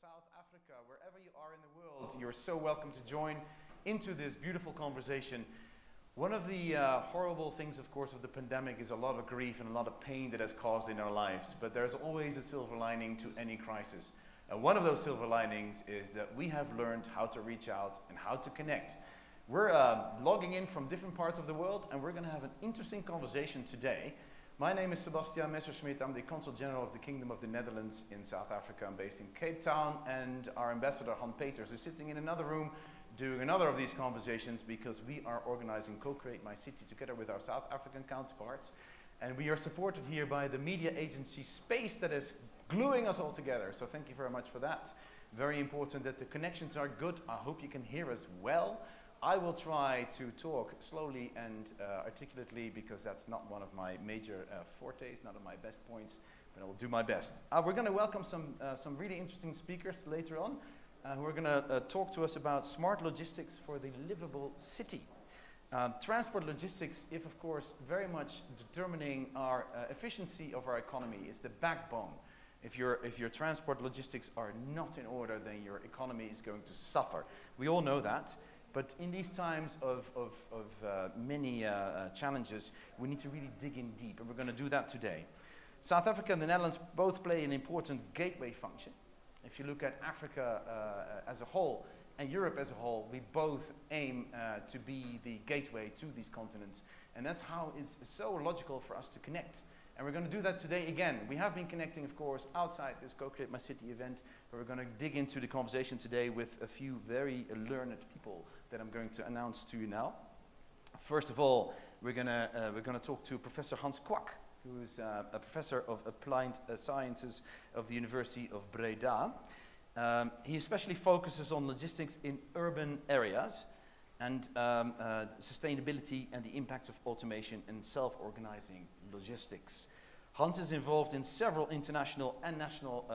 South Africa, wherever you are in the world, you're so welcome to join into this beautiful conversation. One of the horrible things, of course, of the pandemic is a lot of grief and a lot of pain that has caused in our lives, but there's always a silver lining to any crisis. And one of those silver linings is that we have learned how to reach out and how to connect. We're logging in from different parts of the world, and we're going to have an interesting conversation today. My name is Sebastian Messerschmidt. I'm the Consul General of the Kingdom of the Netherlands in South Africa. I'm based in Cape Town, and our ambassador, Han Peters, is sitting in another room doing another of these conversations because we are organizing Co-Create My City together with our South African counterparts. And we are supported here by the media agency Space that is gluing us all together. So thank you very much for that. Very important that the connections are good. I hope you can hear us well. I will try to talk slowly and articulately because that's not one of my major fortes, not of my best points, but I will do my best. We're going to welcome some really interesting speakers later on who are going to talk to us about smart logistics for the livable city. Transport logistics is, of course, very much determining our efficiency of our economy. It's the backbone. If your transport logistics are not in order, then your economy is going to suffer. We all know that. But in these times of many challenges, we need to really dig in deep, and we're going to do that today. South Africa and the Netherlands both play an important gateway function. If you look at Africa as a whole and Europe as a whole, we both aim to be the gateway to these continents. And that's how it's so logical for us to connect. And we're going to do that today again. We have been connecting, of course, outside this Co-Create My City event, but we're going to dig into the conversation today with a few very learned people that I'm going to announce to you now. First of all, we're going to talk to Professor Hans Kwak, who is a professor of applied sciences of the University of Breda. He especially focuses on logistics in urban areas and sustainability and the impacts of automation and self-organizing logistics. Hans is involved in several international and national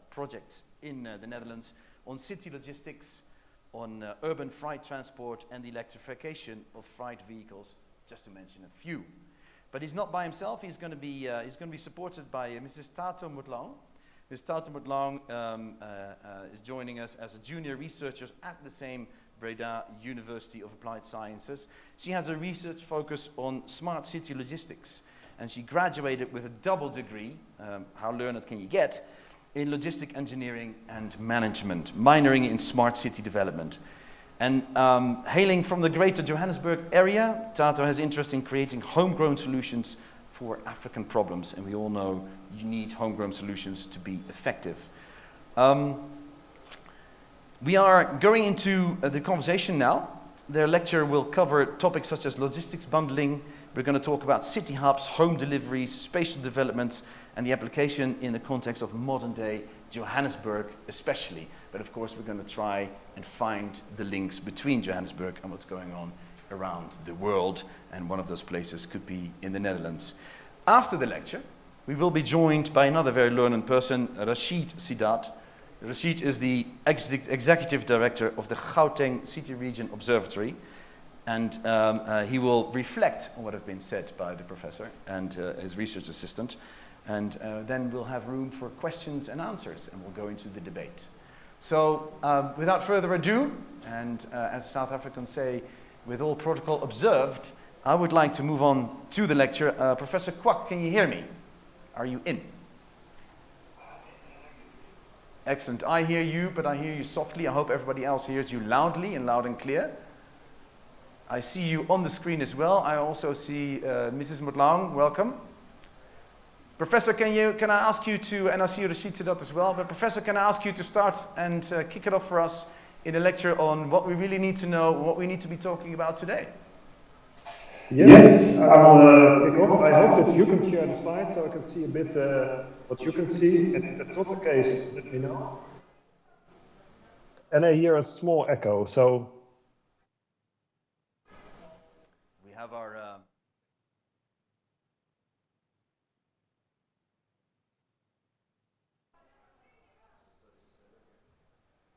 projects in the Netherlands on city logistics, on urban freight transport and the electrification of freight vehicles, just to mention a few. But he's not by himself. He's going to be supported by Mrs. Tato Mutlang. Ms. Tato Mutlang is joining us as a junior researcher at the same Breda University of Applied Sciences. She has a research focus on smart city logistics, and she graduated with a double degree, how learned can you get, in logistic engineering and management, minoring in smart city development. And hailing from the greater Johannesburg area, Tato has interest in creating homegrown solutions for African problems, and we all know you need homegrown solutions to be effective. We are going into the conversation now. Their lecture will cover topics such as logistics bundling. We're going to talk about city hubs, home deliveries, spatial developments, and the application in the context of modern day Johannesburg especially. But of course, we're going to try and find the links between Johannesburg and what's going on around the world. And one of those places could be in the Netherlands. After the lecture, we will be joined by another very learned person, Rashid Sidat. Rashid is the executive director of the Gauteng City Region Observatory, and he will reflect on what has been said by the professor and his research assistant, and then we'll have room for questions and answers, and we'll go into the debate. So without further ado, and as South Africans say, with all protocol observed, I would like to move on to the lecture. Professor Kwak, can you hear me? Are you in? Excellent. I hear you, but I hear you softly. I hope everybody else hears you loudly and loud and clear. I see you on the screen as well. I also see Mrs. Mutlang. Welcome. Professor, can I ask you to, and I see Rashid Sidat as well, but Professor, can I ask you to start and kick it off for us in a lecture on what we really need to know, what we need to be talking about today? Yes, I'll kick off. I hope that you can share the slides so I can see a bit what you can see. And if that's not the case, let me know. And I hear a small echo, so. We have our...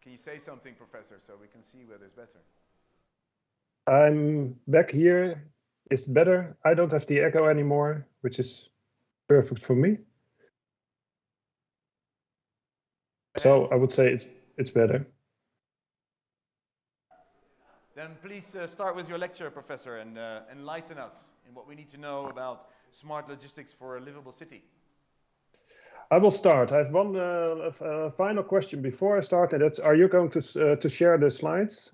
Can you say something, Professor, so we can see whether it's better? I'm back here. It's better. I don't have the echo anymore, which is perfect for me. So I would say it's better. Then please start with your lecture, Professor, and enlighten us in what we need to know about smart logistics for a livable city. I will start. I have one final question before I start, and that's: are you going to share the slides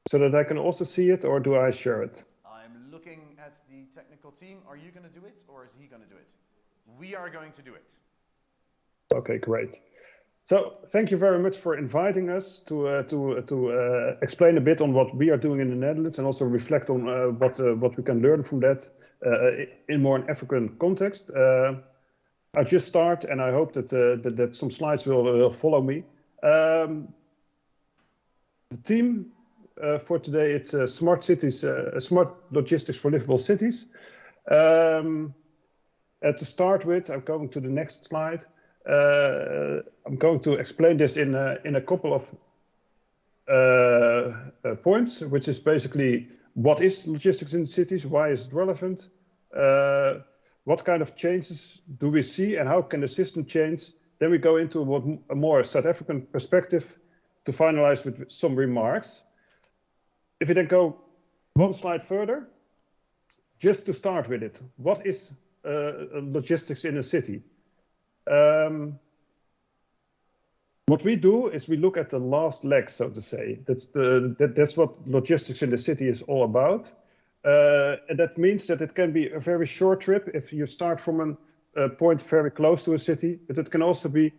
so that I can also see it, or do I share it? I'm looking at the technical team. Are you going to do it, or is he going to do it? We are going to do it. Okay, great. So thank you very much for inviting us to explain a bit on what we are doing in the Netherlands, and also reflect on what we can learn from that in more an African context. I'll just start, and I hope that some slides will follow me. The theme for today, it's smart cities, smart logistics for livable cities. To start with, I'm going to the next slide. I'm going to explain this in a couple of points, which is basically: what is logistics in cities, why is it relevant, what kind of changes do we see, and how can the system change? Then we go into a more South African perspective to finalize with some remarks. If you then go one slide further, just to start with it, what is logistics in a city? What we do is we look at the last leg, so to say. That's what logistics in the city is all about. And that means that it can be a very short trip if you start from a point very close to a city, but it can also be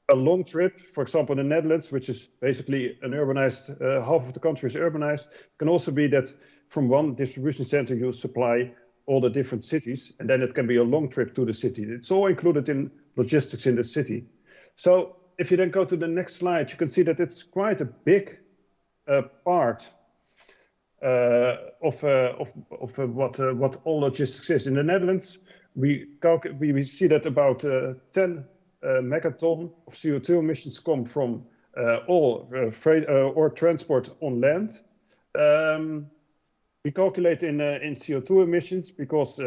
a long trip. For example, in the Netherlands, which is basically an urbanized, half of the country is urbanized. It can also be that from one distribution center you supply all the different cities, and then it can be a long trip to the city. It's all included in logistics in the city. So if you then go to the next slide, you can see that it's quite a big part of what all logistics is. In the Netherlands, we see that about 10 megaton of CO2 emissions come from all freight or transport on land. We calculate in CO2 emissions because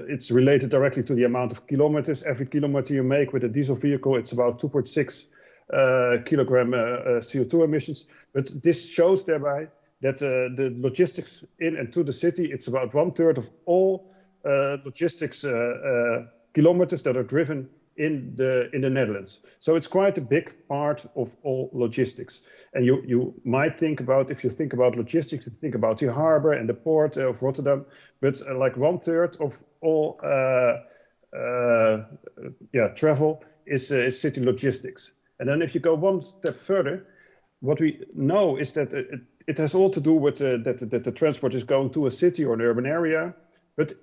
it's related directly to the amount of kilometers. Every kilometer you make with a diesel vehicle, it's about 2.6 kilogram CO2 emissions. But this shows thereby that the logistics in and to the city, it's about 1/3 of all logistics kilometers that are driven in the Netherlands. So it's quite a big part of all logistics. And you might think about, if you think about logistics, you think about the harbor and the port of Rotterdam, but like 1/3 of all travel is city logistics. And then if you go one step further, what we know is that it has all to do with that the transport is going to a city or an urban area. But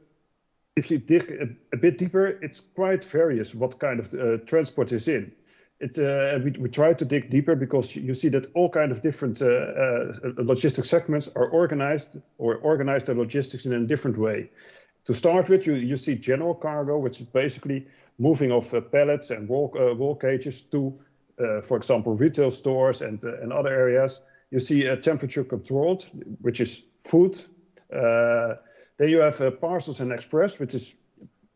if you dig a bit deeper, it's quite various what kind of transport is in. We try to dig deeper because you see that all kind of different logistic segments are organize their logistics in a different way. To start with, you see general cargo, which is basically moving of pallets and wall cages to, for example, retail stores and other areas. You see temperature controlled, which is food. Then you have parcels and express, which is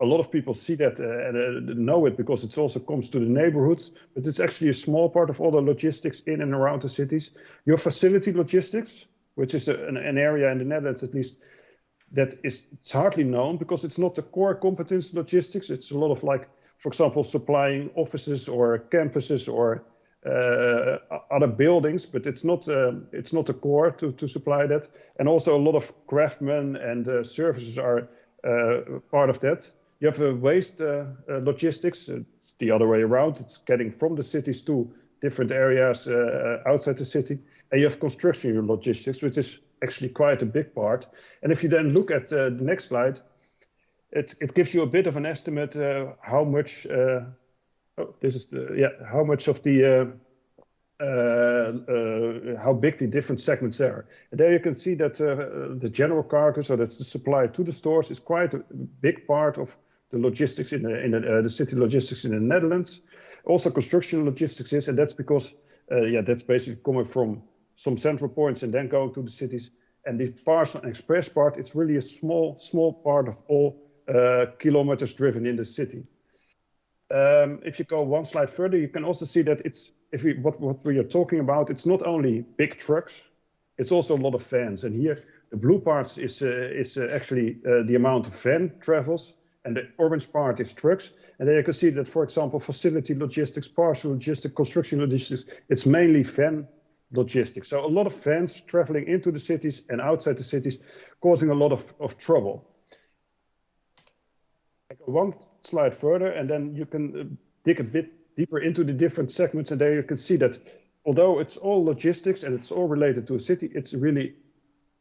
a lot of people see that and know it because it also comes to the neighborhoods, but it's actually a small part of all the logistics in and around the cities. You have facility logistics, which is an area in the Netherlands at least that it's hardly known because it's not the core competence logistics. It's a lot of, like, for example, supplying offices or campuses or other buildings, but it's not a core to supply that. And also a lot of craftsmen and services are part of that. You have waste logistics. It's the other way around. It's getting from the cities to different areas outside the city. And you have construction logistics, which is actually quite a big part. And if you then look at the next slide, it gives you a bit of an estimate how much. How much of the how big the different segments are. And there you can see that the general cargo, so that's the supply to the stores, is quite a big part of the logistics in the city logistics in the Netherlands. Also construction logistics is, and that's because that's basically coming from some central points and then going to the cities. And the parcel and express part, it's really a small part of all kilometers driven in the city. If you go one slide further, you can also see that what we are talking about, it's not only big trucks, it's also a lot of vans. And here, the blue part is actually the amount of van travels, and the orange part is trucks. And there you can see that, for example, facility logistics, parcel logistics, construction logistics, it's mainly van logistics. So a lot of vans traveling into the cities and outside the cities, causing a lot of trouble. I go one slide further, and then you can dig a bit deeper into the different segments, and there you can see that although it's all logistics and it's all related to a city, it's really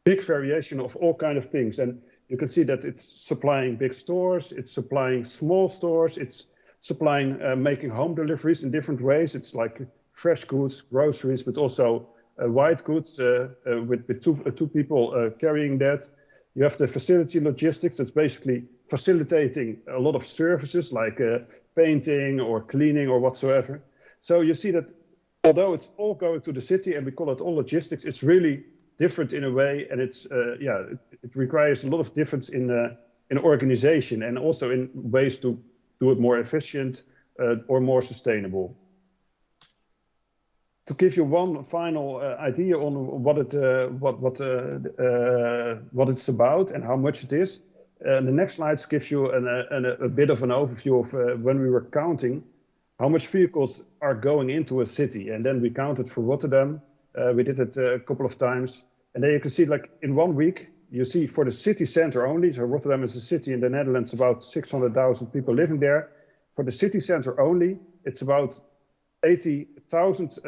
big variation of all kind of things. And you can see that it's supplying big stores, it's supplying small stores, it's supplying making home deliveries in different ways. It's like fresh goods, groceries, but also white goods with two people carrying that. You have the facility logistics, that's basically facilitating a lot of services like painting or cleaning or whatsoever. So you see that although it's all going to the city and we call it all logistics, it's really different in a way, and it's it requires a lot of difference in organization and also in ways to do it more efficient or more sustainable. To give you one final idea on what it's about and how much it is, the next slides gives you a bit of an overview of when we were counting how much vehicles are going into a city, and then we counted for Rotterdam. We did it a couple of times, and there you can see, like in 1 week, you see for the city center only. So Rotterdam is a city in the Netherlands, about 600,000 people living there. For the city center only, it's about 80,000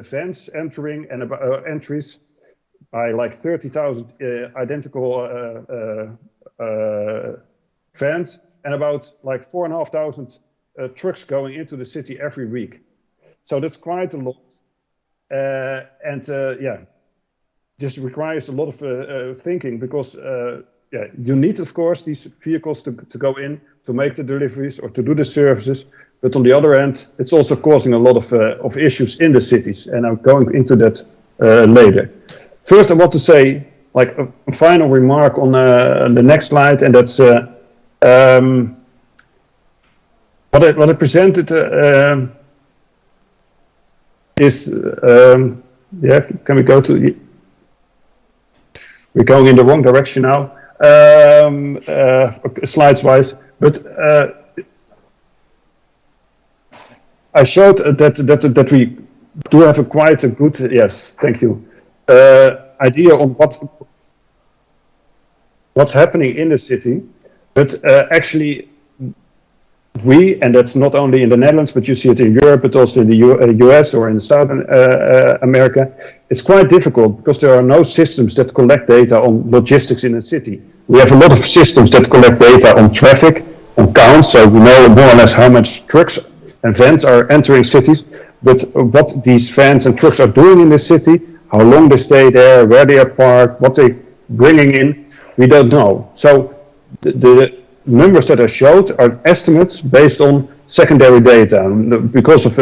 vans entering and entries by like 30,000 identical vans, and about like 4,500 trucks going into the city every week. So that's quite a lot. This requires a lot of thinking, because you need, of course, these vehicles to go in to make the deliveries or to do the services. But on the other hand, it's also causing a lot of issues in the cities, and I'm going into that later. First, I want to say like a final remark on the next slide, and that's what I presented is can we go to? We're going in the wrong direction now, slides wise, but. I showed that we do have quite a good, yes, thank you, idea on what's happening in the city, but actually and that's not only in the Netherlands, but you see it in Europe, but also in the US or in Southern America, it's quite difficult because there are no systems that collect data on logistics in a city. We have a lot of systems that collect data on traffic, on counts, so we know more or less how much trucks and vans are entering cities, but what these vans and trucks are doing in the city, how long they stay there, where they are parked, what they're bringing in, we don't know. So the numbers that I showed are estimates based on secondary data, because of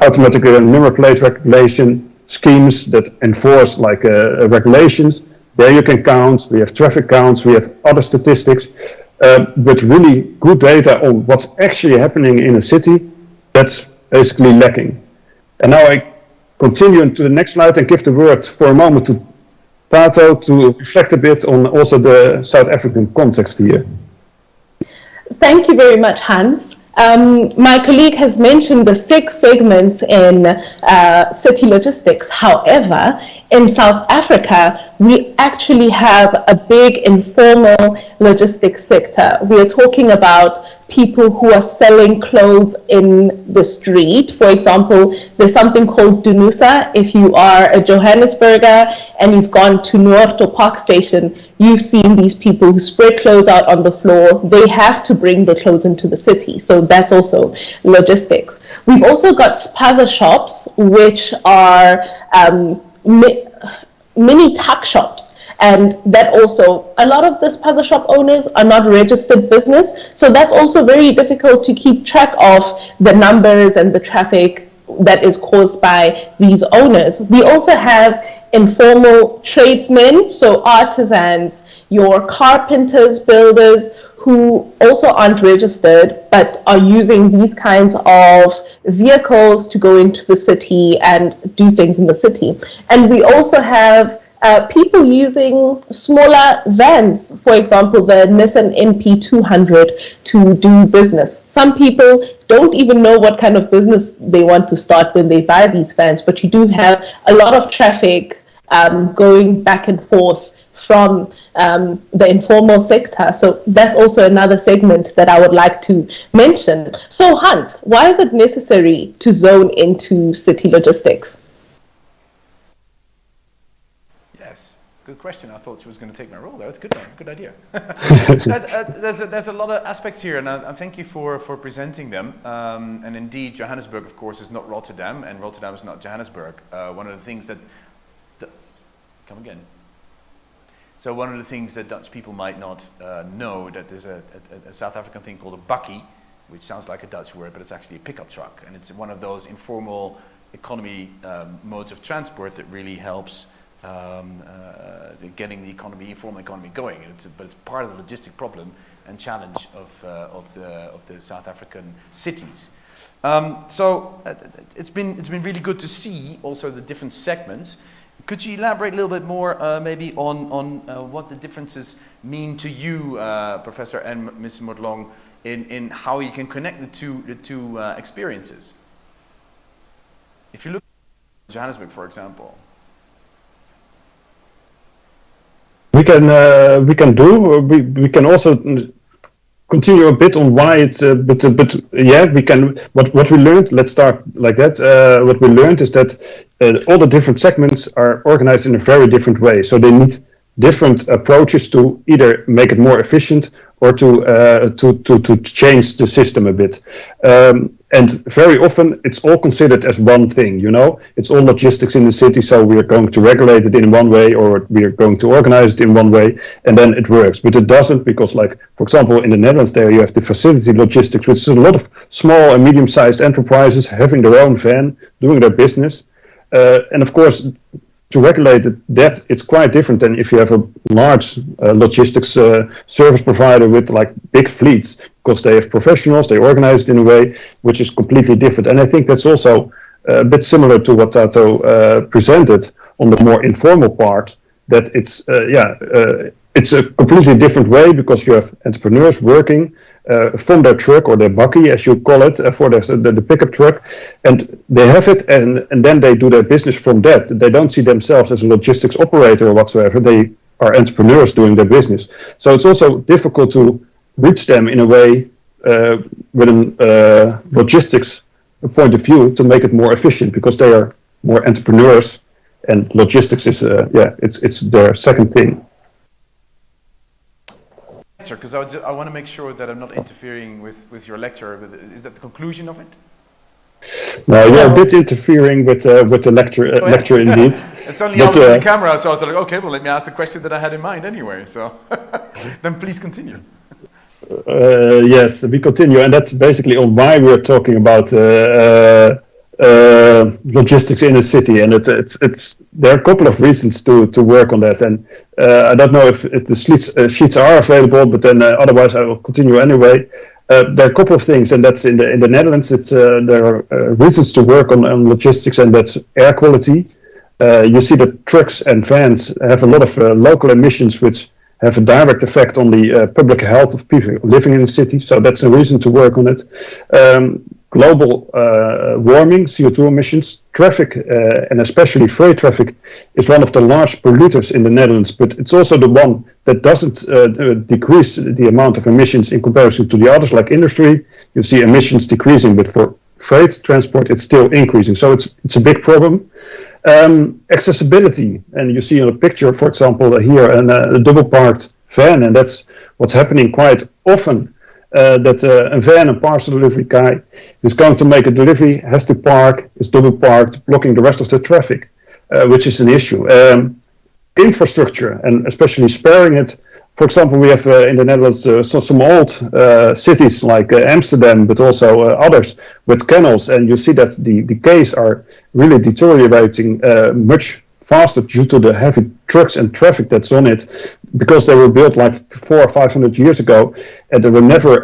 automatic number plate recognition schemes that enforce regulations. There you can count, we have traffic counts, we have other statistics. But really good data on what's actually happening in a city, that's basically lacking. And now I continue to the next slide and give the word for a moment to Tato to reflect a bit on also the South African context here. Thank you very much, Hans. My colleague has mentioned the 6 segments in city logistics. However, in South Africa, we actually have a big informal logistics sector. We are talking about people who are selling clothes in the street. For example, there's something called Dunusa. If you are a Johannesburger and you've gone to Noorto Park Station, you've seen these people who spread clothes out on the floor. They have to bring the clothes into the city. So that's also logistics. We've also got spaza shops, which are mini tuck shops, and that also, a lot of the spaza shop owners are not registered business, so that's also very difficult to keep track of the numbers and the traffic that is caused by these owners. We also have informal tradesmen, so artisans, your carpenters, builders, who also aren't registered but are using these kinds of vehicles to go into the city and do things in the city. And we also have people using smaller vans, for example, the Nissan NP200 to do business. Some people don't even know what kind of business they want to start when they buy these vans, but you do have a lot of traffic going back and forth from the informal sector. So that's also another segment that I would like to mention. So Hans, why is it necessary to zone into city logistics? Yes, good question. I thought she was going to take my role there. That's good, good idea. There's a lot of aspects here, and I thank you for presenting them. And indeed, Johannesburg, of course, is not Rotterdam, and Rotterdam is not Johannesburg. One of the things that... Come again. So one of the things that Dutch people might not know, that there's a South African thing called a bucky, which sounds like a Dutch word, but it's actually a pickup truck. And it's one of those informal economy modes of transport that really helps getting the economy, informal economy going. But it's part of the logistic problem and challenge of the South African cities. So it's been really good to see also the different segments. Could you elaborate a little bit more maybe on what the differences mean to you, Professor and Ms. Motlong, in how you can connect the two experiences? If you look at Johannesburg, for example. We can also continue a bit on why it's but yeah, we can, what we learned, let's start like that. What we learned is that all the different segments are organized in a very different way, so they need different approaches to either make it more efficient or to change the system a bit. And very often it's all considered as one thing, you know, it's all logistics in the city, so we are going to regulate it in one way, or we are going to organize it in one way, and then it works. But it doesn't, because, like, for example, in the Netherlands there you have the facility logistics, which is a lot of small and medium-sized enterprises having their own van, doing their business. And of course, to regulate that, it's quite different than if you have a large logistics service provider with like big fleets, because they have professionals, they organize it in a way which is completely different. And I think that's also a bit similar to what Tato presented on the more informal part, that it's a completely different way, because you have entrepreneurs working from their truck or their bucky, as you call it, for the pickup truck, and they have it, and then they do their business from that. They don't see themselves as a logistics operator or whatsoever. They are entrepreneurs doing their business. So it's also difficult to reach them in a way with a logistics point of view to make it more efficient, because they are more entrepreneurs, and logistics is it's their second thing. Because I want to make sure that I'm not interfering with your lecture. Is that the conclusion of it? No, you're a bit interfering with the lecture indeed. It's only on the camera, so I thought, like, okay, well, let me ask the question that I had in mind anyway. So then please continue. Yes, we continue, and that's basically on why we're talking about logistics in a city, and it's there are a couple of reasons to work on that, and I don't know if the sheets are available, but then otherwise I will continue anyway. There are a couple of things, and that's in the Netherlands. There are reasons to work on logistics, and that's air quality. You see that trucks and vans have a lot of local emissions, which have a direct effect on the public health of people living in the city. So that's a reason to work on it. Global warming, CO2 emissions, traffic, and especially freight traffic, is one of the large polluters in the Netherlands, but it's also the one that doesn't decrease the amount of emissions in comparison to the others, like industry. You see emissions decreasing, but for freight transport, it's still increasing. So it's a big problem. Accessibility, and you see on a picture, for example, here, a double-parked van, and that's what's happening quite often. That a van and parcel delivery guy is going to make a delivery, has to park, is double parked, blocking the rest of the traffic, which is an issue. Infrastructure, and especially sparing it. For example, we have in the Netherlands some old cities like Amsterdam, but also others with canals, and you see that the quays are really deteriorating much faster due to the heavy trucks and traffic that's on it, because they were built like 400 or 500 years ago, and they were never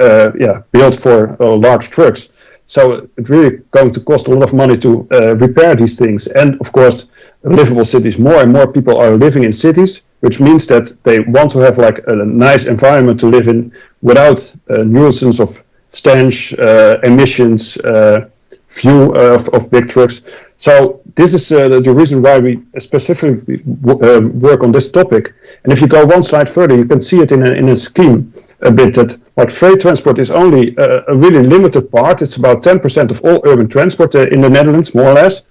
built for large trucks. So it's really going to cost a lot of money to repair these things. And of course, livable cities, more and more people are living in cities, which means that they want to have like a nice environment to live in without nuisance of stench, emissions, view of big trucks. So this is the reason why we specifically work on this topic. And if you go one slide further, you can see it in a scheme a bit, that like freight transport is only a really limited part. It's about 10% of all urban transport in the Netherlands, more or less.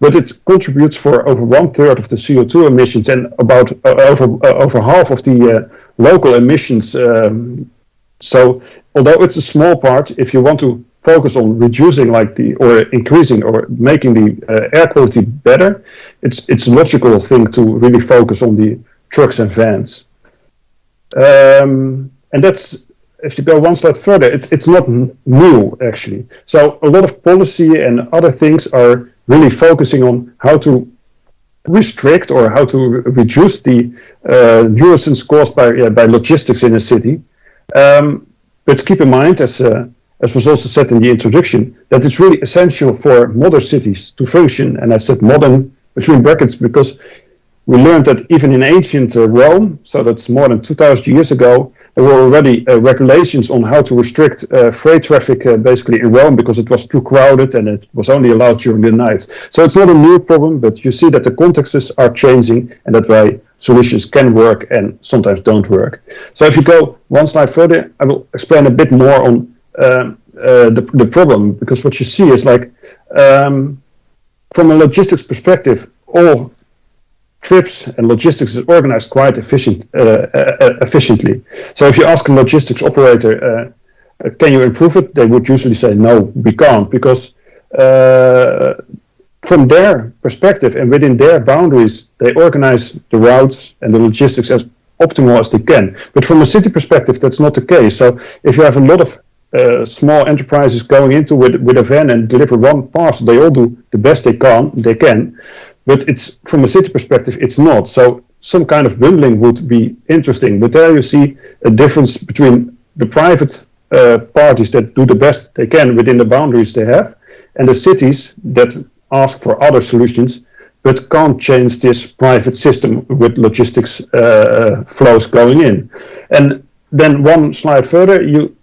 But it contributes for over 1/3 of the CO2 emissions and about over half of the local emissions. So although it's a small part, if you want to focus on reducing or increasing or making the air quality better, it's a logical thing to really focus on the trucks and vans. And that's, if you go one step further, it's not new actually. So a lot of policy and other things are really focusing on how to restrict or how to reduce the nuisance caused by logistics in a city. But keep in mind, as was also said in the introduction, that it's really essential for modern cities to function. And I said modern between brackets because we learned that even in ancient Rome, so that's more than 2,000 years ago, there were already regulations on how to restrict freight traffic basically in Rome, because it was too crowded and it was only allowed during the night. So it's not a new problem, but you see that the contexts are changing, and that why solutions can work and sometimes don't work. So if you go one slide further, I will explain a bit more on the problem, because what you see is like, from a logistics perspective, all trips and logistics is organized quite efficiently. So if you ask a logistics operator, can you improve it? They would usually say, no, we can't, because from their perspective and within their boundaries, they organize the routes and the logistics as optimal as they can. But from a city perspective, that's not the case. So if you have a lot of small enterprises going into with a van and deliver one parcel, they all do the best they can. But it's from a city perspective, it's not. So some kind of bundling would be interesting. But there you see a difference between the private parties that do the best they can within the boundaries they have, and the cities that ask for other solutions, but can't change this private system with logistics flows going in. And then one slide further, you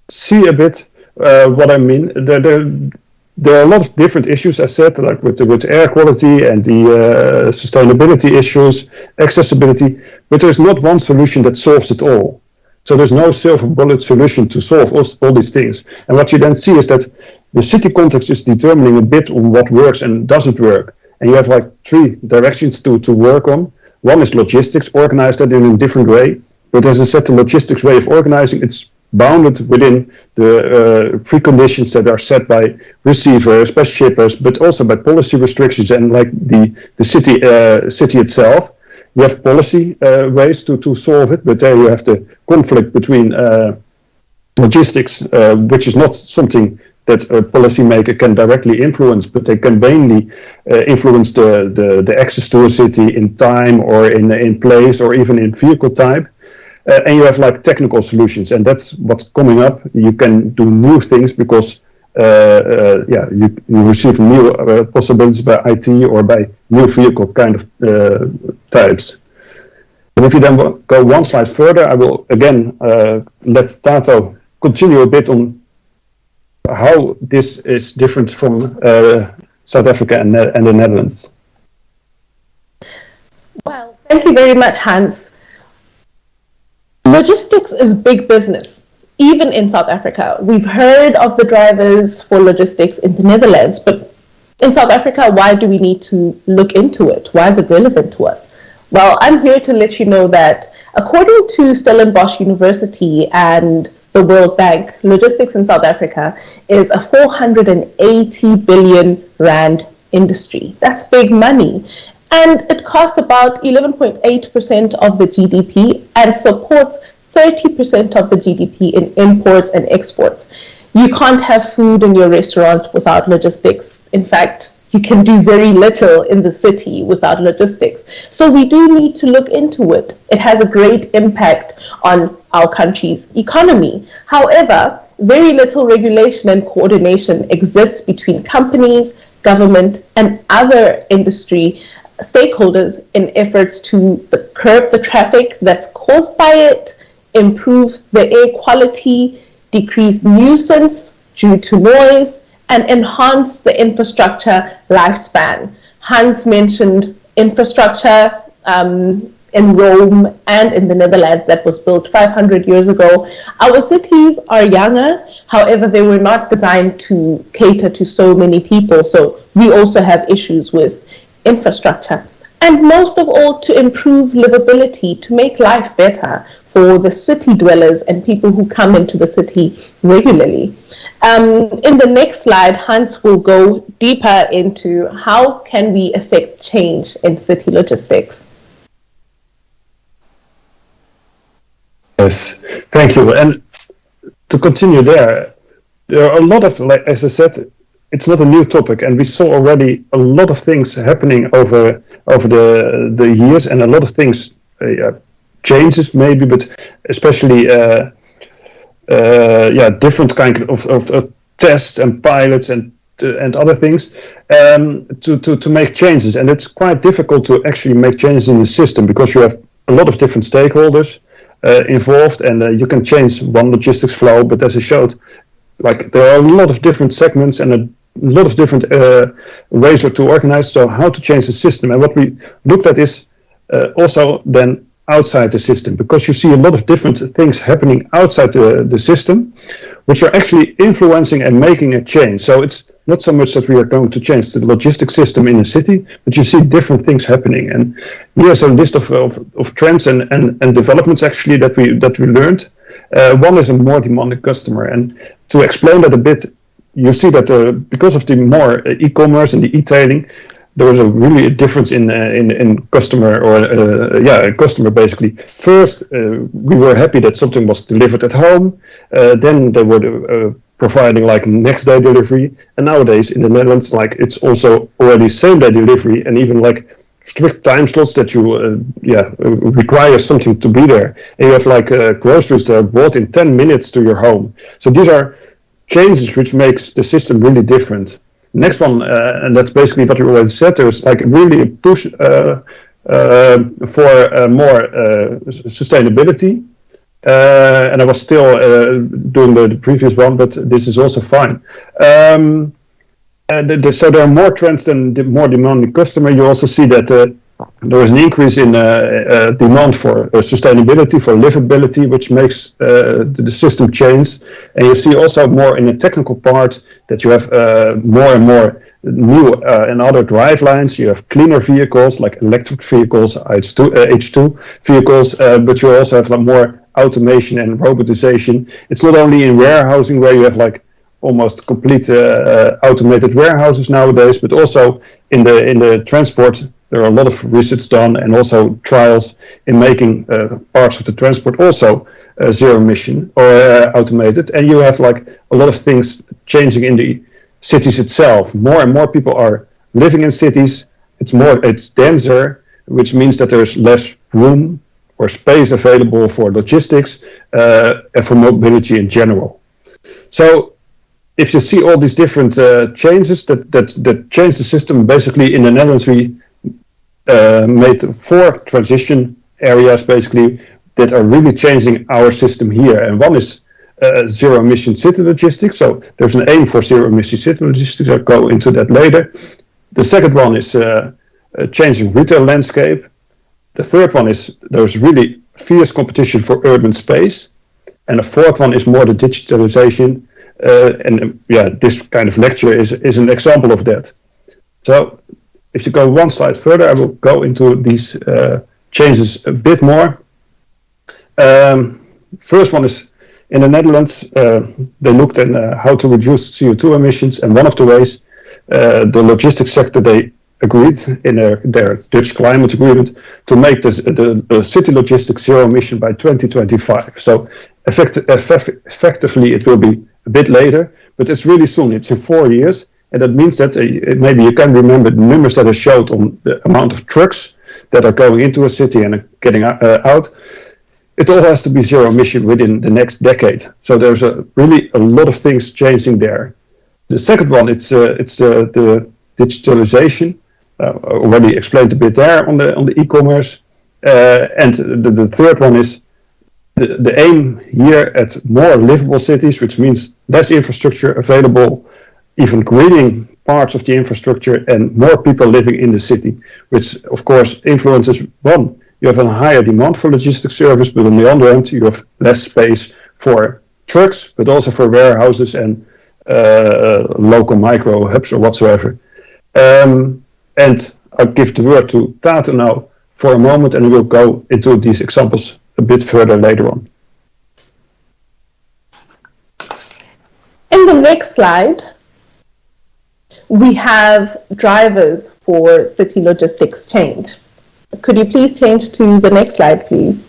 see a bit what I mean. There are a lot of different issues, as said, like with air quality and the sustainability issues, accessibility, but there's not one solution that solves it all. So there's no silver bullet solution to solve all these things. And what you then see is that the city context is determining a bit on what works and doesn't work. And you have like 3 directions to work on. One is logistics, organized that in a different way. But as I said, the logistics way of organizing, it's bounded within the preconditions that are set by receivers, by shippers, but also by policy restrictions and like the city itself. You have policy ways to solve it, but there you have the conflict between logistics, which is not something that a policymaker can directly influence, but they can mainly influence the access to a city in time or in place or even in vehicle type. And you have like technical solutions, and that's what's coming up. You can do new things because you receive new possibilities by IT or by new vehicle kind of types. And if you then go one slide further, I will again let Tato continue a bit on how this is different from South Africa and the Netherlands. Well, thank you very much, Hans. Logistics is big business, even in South Africa. We've heard of the drivers for logistics in the Netherlands, but in South Africa, why do we need to look into it? Why is it relevant to us? Well, I'm here to let you know that according to Stellenbosch University and the World Bank, logistics in South Africa is a 480 billion rand industry. That's big money. And it costs about 11.8% of the GDP and supports 30% of the GDP in imports and exports. You can't have food in your restaurant without logistics. In fact, you can do very little in the city without logistics. So we do need to look into it. It has a great impact on our country's economy. However, very little regulation and coordination exists between companies, government, and other industry stakeholders in efforts to curb the traffic that's caused by it, improve the air quality, decrease nuisance due to noise, and enhance the infrastructure lifespan. Hans mentioned infrastructure in Rome and in the Netherlands that was built 500 years ago. Our cities are younger, however, they were not designed to cater to so many people. So we also have issues with infrastructure. And most of all, to improve livability, to make life better for the city dwellers and people who come into the city regularly. In the next slide, Hans will go deeper into how can we affect change in city logistics. Yes, thank you. And to continue there are a lot of, like, as I said, it's not a new topic, and we saw already a lot of things happening over the years, and a lot of things changes maybe, but especially different kind of tests and pilots and other things to make changes. And it's quite difficult to actually make changes in the system because you have a lot of different stakeholders involved, and you can change one logistics flow, but as I showed, like, there are a lot of different segments and a lot of different ways to organize. So how to change the system, and what we looked at is also then outside the system, because you see a lot of different things happening outside the system, which are actually influencing and making a change. So it's not so much that we are going to change the logistics system in a city, but you see different things happening. And here's a list of trends and developments actually that we learned. One is a more demanding customer, and to explain that a bit, you see that because of the more e-commerce and the e-tailing, there was a difference in customer, or customer basically. First, we were happy that something was delivered at home. Then they were providing like next day delivery, and nowadays in the Netherlands, like, it's also already same day delivery, and even like strict time slots that you require something to be there. And you have like groceries that are brought in 10 minutes to your home. So these are changes which makes the system really different. Next one, and that's basically what you already said, there's like really a push for more sustainability. And I was still doing the previous one, but this is also fine. So there are more trends than the more demanding customer. You also see that there is an increase in demand for sustainability, for livability, which makes the system change. And you see also more in the technical part that you have more and more new and other drivelines. You have cleaner vehicles like electric vehicles, H2 vehicles, but you also have like more automation and robotization. It's not only in warehousing where you have like almost complete automated warehouses nowadays, but also in the transport. There are a lot of research done and also trials in making parts of the transport also zero emission or automated. And you have like a lot of things changing in the cities itself. More and more people are living in cities. It's denser, which means that there's less room or space available for logistics and for mobility in general. So if you see all these different changes that change the system, basically in the Netherlands we made 4 transition areas basically that are really changing our system here. And one is zero emission city logistics. So there's an aim for zero emission city logistics. I'll go into that later. The second one is changing retail landscape. The third one is there's really fierce competition for urban space. And the fourth one is more the digitalization. This kind of lecture is an example of that. So if you go one slide further, I will go into these changes a bit more. First one is in the Netherlands, they looked at how to reduce CO2 emissions, and one of the ways the logistics sector, they agreed in their Dutch climate agreement to make the city logistics zero emission by 2025. So effectively it will be a bit later, but it's really soon. It's in 4 years. And that means that maybe you can remember the numbers that I showed on the amount of trucks that are going into a city and getting out. It all has to be zero emission within the next decade. So there's really a lot of things changing there. The second one, it's the digitalization. Already explained a bit there on the e-commerce. And the third one is the aim here at more livable cities, which means less infrastructure available, even greening parts of the infrastructure, and more people living in the city, which of course influences one. You have a higher demand for logistics service, but on the other hand, you have less space for trucks, but also for warehouses and local micro hubs or whatsoever. And I'll give the word to Tato now for a moment, and we'll go into these examples a bit further later on. In the next slide, we have drivers for city logistics change. Could you please change to the next slide, please?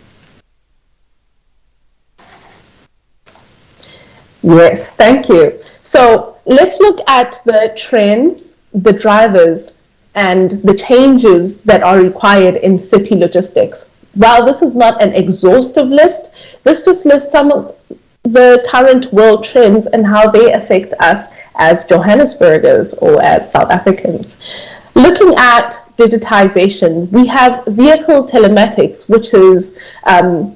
Yes, thank you. So let's look at the trends, the drivers, and the changes that are required in city logistics. While this is not an exhaustive list, this just lists some of the current world trends and how they affect us as Johannesburgers or as South Africans. Looking at digitization, we have vehicle telematics, which is a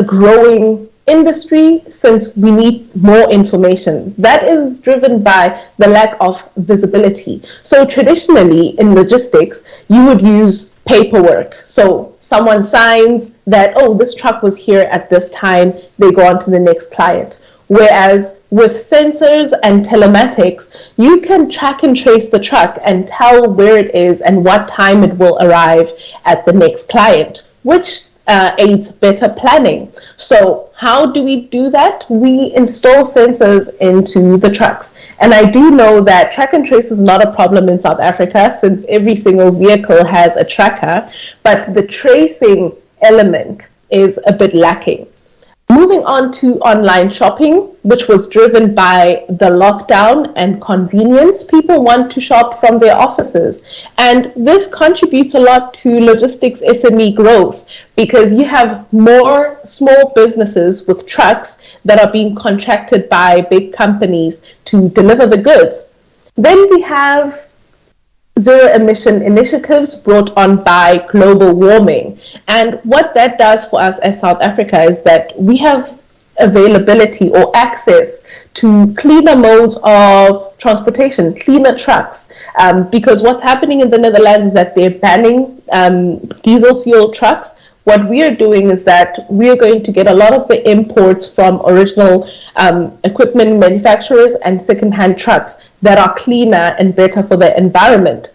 growing industry since we need more information. That is driven by the lack of visibility. So traditionally in logistics, you would use paperwork. So someone signs that, oh, this truck was here at this time, they go on to the next client. Whereas with sensors and telematics, you can track and trace the truck and tell where it is and what time it will arrive at the next client, which aids better planning. So how do we do that? We install sensors into the trucks. And I do know that track and trace is not a problem in South Africa since every single vehicle has a tracker, but the tracing element is a bit lacking. Moving on to online shopping, which was driven by the lockdown and convenience. People want to shop from their offices. And this contributes a lot to logistics SME growth because you have more small businesses with trucks that are being contracted by big companies to deliver the goods. Then we have zero emission initiatives brought on by global warming. And what that does for us as South Africa is that we have availability or access to cleaner modes of transportation, cleaner trucks. Because what's happening in the Netherlands is that they're banning diesel fuel trucks. What we are doing is that we are going to get a lot of the imports from original equipment manufacturers and second-hand trucks that are cleaner and better for the environment.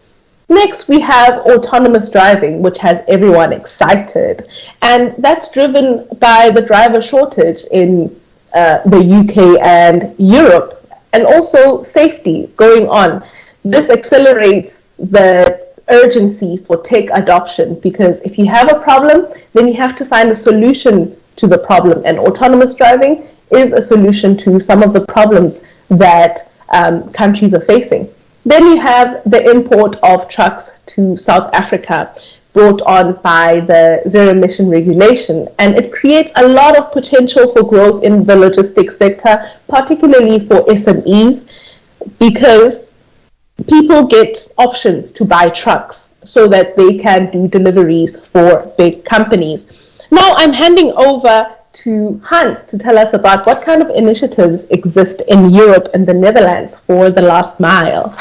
Next, we have autonomous driving, which has everyone excited. And that's driven by the driver shortage in the UK and Europe, and also safety going on. This accelerates the urgency for tech adoption, because if you have a problem, then you have to find a solution to the problem. And autonomous driving is a solution to some of the problems that countries are facing. Then you have the import of trucks to South Africa, brought on by the zero emission regulation. And it creates a lot of potential for growth in the logistics sector, particularly for SMEs, because people get options to buy trucks so that they can do deliveries for big companies. Now I'm handing over to Hans to tell us about what kind of initiatives exist in Europe and the Netherlands for the last mile.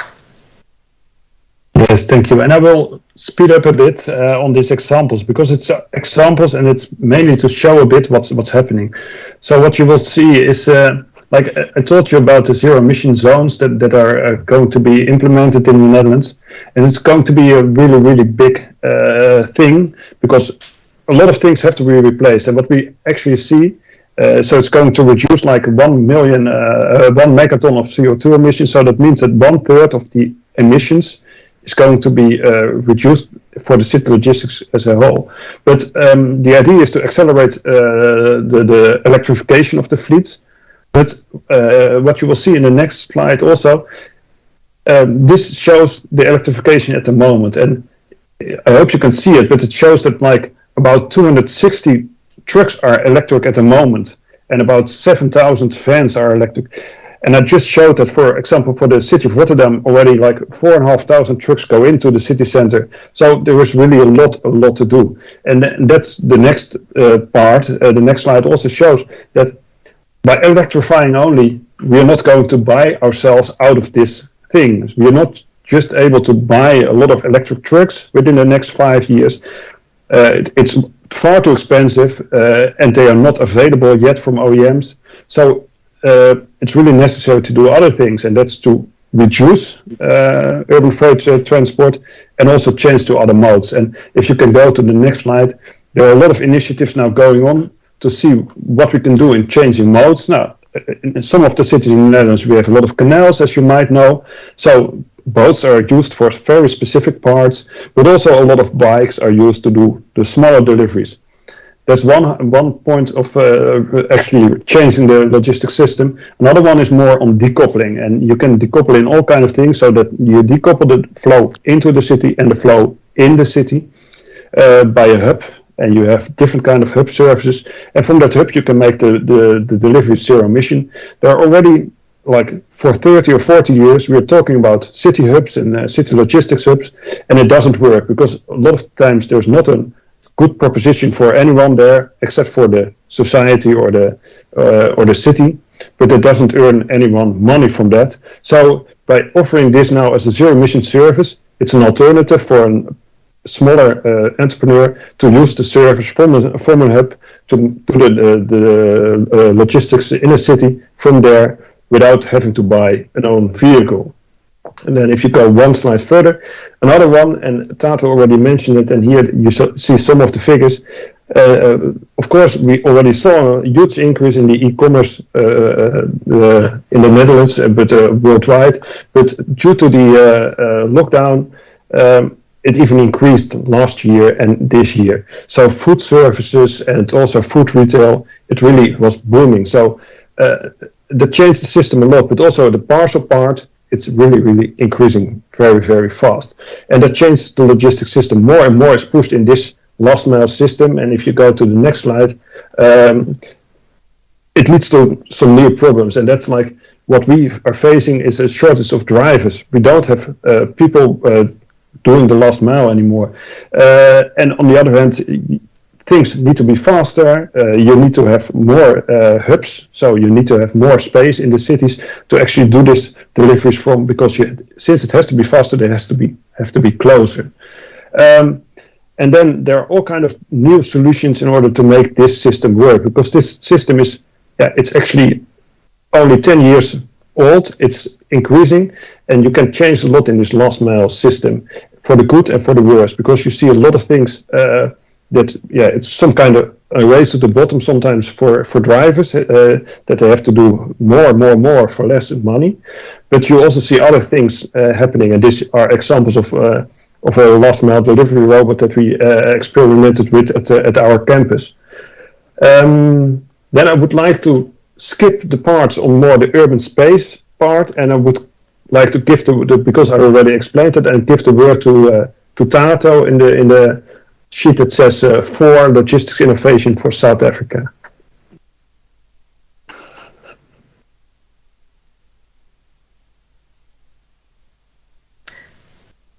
Yes, thank you. And I will speed up a bit on these examples, because it's examples and it's mainly to show a bit what's happening. So what you will see is, like I told you about the zero emission zones that are going to be implemented in the Netherlands. And it's going to be a really, really big thing, because a lot of things have to be replaced. And what we actually see, so it's going to reduce like 1 megaton of CO2 emissions. So that means that 1/3 of the emissions is going to be reduced for the city logistics as a whole. But the idea is to accelerate the electrification of the fleets. But what you will see in the next slide also, This shows the electrification at the moment, and I hope you can see it, but it shows that like about 260 trucks are electric at the moment, and about 7,000 vans are electric. And I just showed that, for example, for the city of Rotterdam, already like 4,500 trucks go into the city center. So there is really a lot to do. And that's the next part. The next slide also shows that by electrifying only, we are not going to buy ourselves out of this thing. We are not just able to buy a lot of electric trucks within the next 5 years. It's far too expensive, and they are not available yet from OEMs. So it's really necessary to do other things, and that's to reduce urban freight transport and also change to other modes. And if you can go to the next slide, there are a lot of initiatives now going on to see what we can do in changing modes. Now, in some of the cities in the Netherlands, we have a lot of canals, as you might know. So boats are used for very specific parts, but also a lot of bikes are used to do the smaller deliveries. That's one point of actually changing the logistics system. Another one is more on decoupling, and you can decouple in all kinds of things, so that you decouple the flow into the city and the flow in the city by a hub, and you have different kind of hub services, and from that hub you can make the delivery zero emission. There are already, like for 30 or 40 years, we are talking about city hubs and city logistics hubs, and it doesn't work because a lot of times there's not a good proposition for anyone there except for the society or the city, but it doesn't earn anyone money from that. So by offering this now as a zero emission service, it's an alternative for a smaller entrepreneur to use the service from a hub to do the logistics in a city from there without having to buy an own vehicle. And then if you go one slide further, another one, and Tato already mentioned it, and here you see some of the figures. Of course, we already saw a huge increase in the e-commerce in the Netherlands, but worldwide. But due to the lockdown, it even increased last year and this year. So food services and also food retail, it really was booming. So that changed the system a lot, but also the parcel part, it's really increasing very fast. And that changes the logistics system. More and more is pushed in this last mile system. And if you go to the next slide, it leads to some new problems. And that's like what we are facing is a shortage of drivers. We don't have people doing the last mile anymore. And on the other hand, things need to be faster. You need to have more hubs, so you need to have more space in the cities to actually do this deliveries from, because since it has to be faster, they have to be closer. And then there are all kind of new solutions in order to make this system work, because this system is, it's actually only 10 years old. It's increasing, and you can change a lot in this last mile system for the good and for the worse, because you see a lot of things that it's some kind of a race to the bottom sometimes for drivers, that they have to do more for less money. But you also see other things happening, and these are examples of a last mile delivery robot that we experimented with at our campus. Then I would like to skip the parts on more the urban space part, and I would like to give because I already explained it, and give the word to Tato in the sheet that says for logistics innovation for South Africa.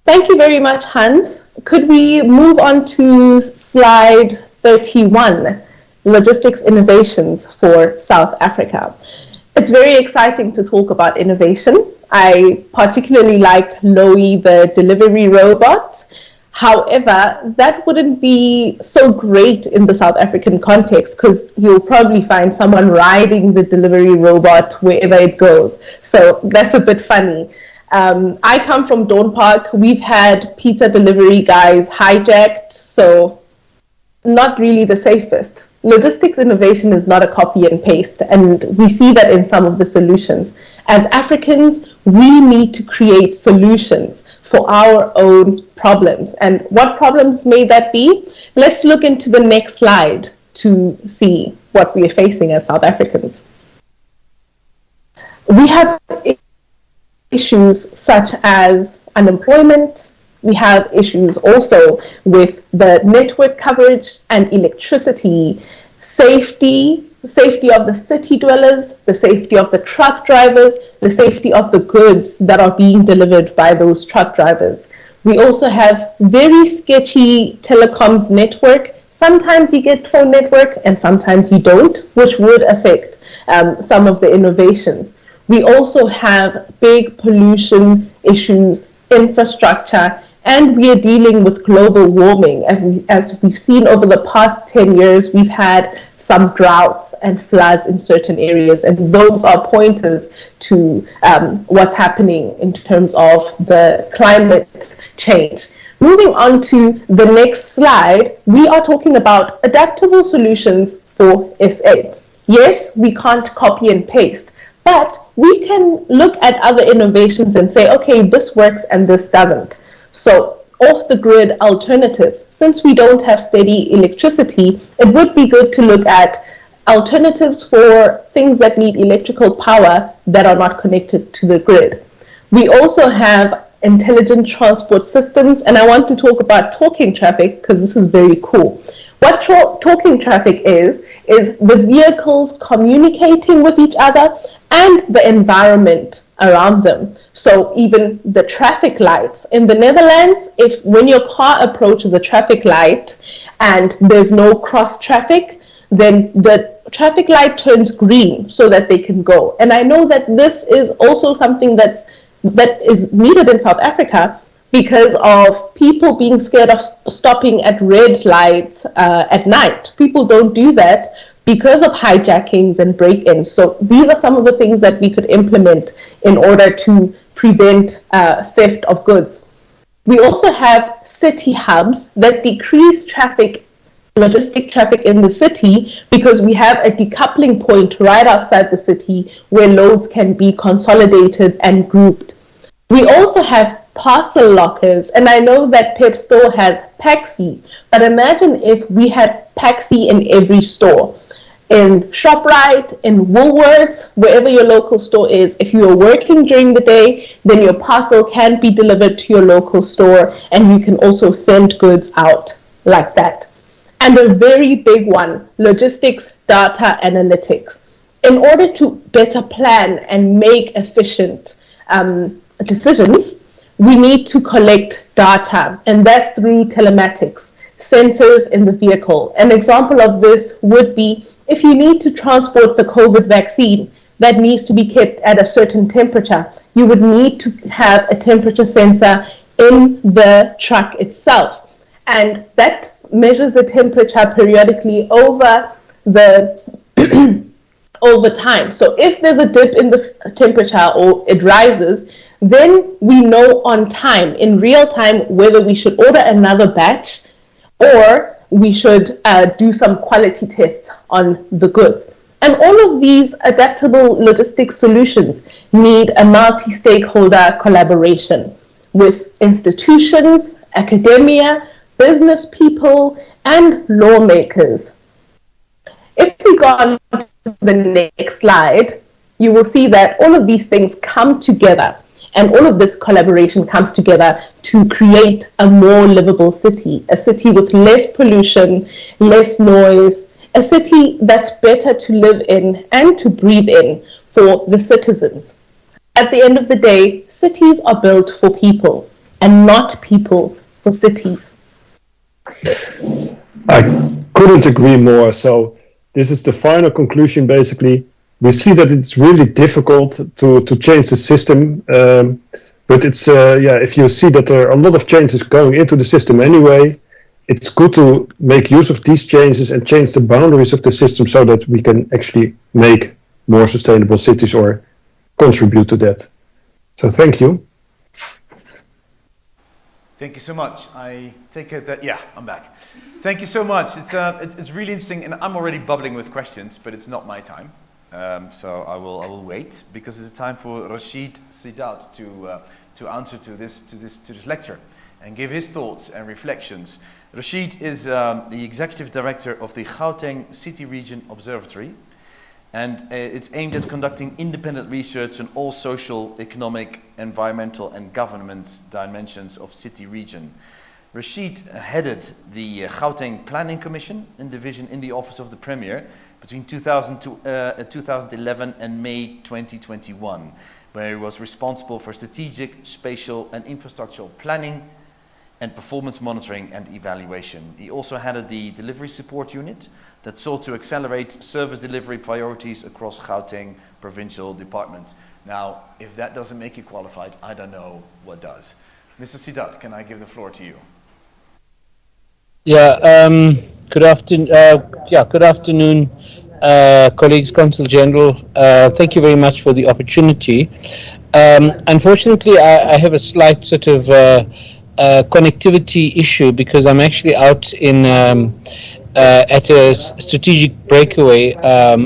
Thank you very much, Hans. Could we move on to slide 31, logistics innovations for South Africa? It's very exciting to talk about innovation. I particularly like Lowy, the delivery robot. However, that wouldn't be so great in the South African context, because you'll probably find someone riding the delivery robot wherever it goes. So that's a bit funny. I come from Dawn Park. We've had pizza delivery guys hijacked, so not really the safest. Logistics innovation is not a copy and paste, and we see that in some of the solutions. As Africans, we need to create solutions for our own problems. And what problems may that be? Let's look into the next slide to see what we are facing as South Africans. We have issues such as unemployment. We have issues also with the network coverage and electricity, safety of the city dwellers, the safety of the truck drivers, the safety of the goods that are being delivered by those truck drivers. We also have very sketchy telecoms network. Sometimes you get phone network and sometimes you don't, which would affect some of the innovations. We also have big pollution issues, infrastructure, and we are dealing with global warming. As we've seen over the past 10 years, we've had some droughts and floods in certain areas, and those are pointers to what's happening in terms of the climate change. Moving on to the next slide, we are talking about adaptable solutions for SA. Yes, we can't copy and paste, but we can look at other innovations and say, okay, this works and this doesn't. So off the grid alternatives, since we don't have steady electricity, it would be good to look at alternatives for things that need electrical power that are not connected to the grid. We also have intelligent transport systems, and I want to talk about talking traffic because this is very cool. What talking traffic is the vehicles communicating with each other and the environment around them. So even the traffic lights in the Netherlands, when your car approaches a traffic light and there's no cross traffic, then the traffic light turns green so that they can go. And I know that this is also something that is needed in South Africa because of people being scared of stopping at red lights at night. People don't do that because of hijackings and break-ins. So these are some of the things that we could implement in order to prevent theft of goods. We also have city hubs that decrease logistic traffic in the city because we have a decoupling point right outside the city where loads can be consolidated and grouped. We also have parcel lockers, and I know that Pep Store has Paxi, but imagine if we had Paxi in every store. In ShopRite, in Woolworths, wherever your local store is, if you are working during the day, then your parcel can be delivered to your local store, and you can also send goods out like that. And a very big one, logistics, data analytics. In order to better plan and make efficient decisions, we need to collect data, and that's through telematics, sensors in the vehicle. An example of this would be if you need to transport the COVID vaccine that needs to be kept at a certain temperature, you would need to have a temperature sensor in the truck itself. And that measures the temperature periodically over time. So if there's a dip in the temperature or it rises, then we know on time, in real time, whether we should order another batch or we should do some quality tests on the goods. And all of these adaptable logistics solutions need a multi-stakeholder collaboration with institutions, academia, business people, and lawmakers. If we go on to the next slide, you will see that all of these things come together, and all of this collaboration comes together to create a more livable city, a city with less pollution, less noise, a city that's better to live in and to breathe in for the citizens. At the end of the day, cities are built for people and not people for cities. I couldn't agree more. So this is the final conclusion, basically. We see that it's really difficult to change the system, but it's if you see that there are a lot of changes going into the system anyway, it's good to make use of these changes and change the boundaries of the system so that we can actually make more sustainable cities or contribute to that. So thank you. Thank you so much. I take it that, I'm back. Thank you so much. It's really interesting, and I'm already bubbling with questions, but it's not my time. So I will wait because it's time for Rashid Sidat to answer to this lecture and give his thoughts and reflections. Rashid is the executive director of the Gauteng City Region Observatory, and it's aimed at conducting independent research on all social, economic, environmental and government dimensions of city region. Rashid headed the Gauteng Planning Commission and division in the Office of the Premier between 2011 and May 2021, where he was responsible for strategic, spatial and infrastructural planning and performance monitoring and evaluation. He also headed the Delivery Support Unit that sought to accelerate service delivery priorities across Gauteng provincial departments. Now, if that doesn't make you qualified, I don't know what does. Mr. Sidat, can I give the floor to you? Yeah, good afternoon, colleagues, Consul General. Thank you very much for the opportunity. Unfortunately, I have a slight sort of connectivity issue because I'm actually out in at a strategic breakaway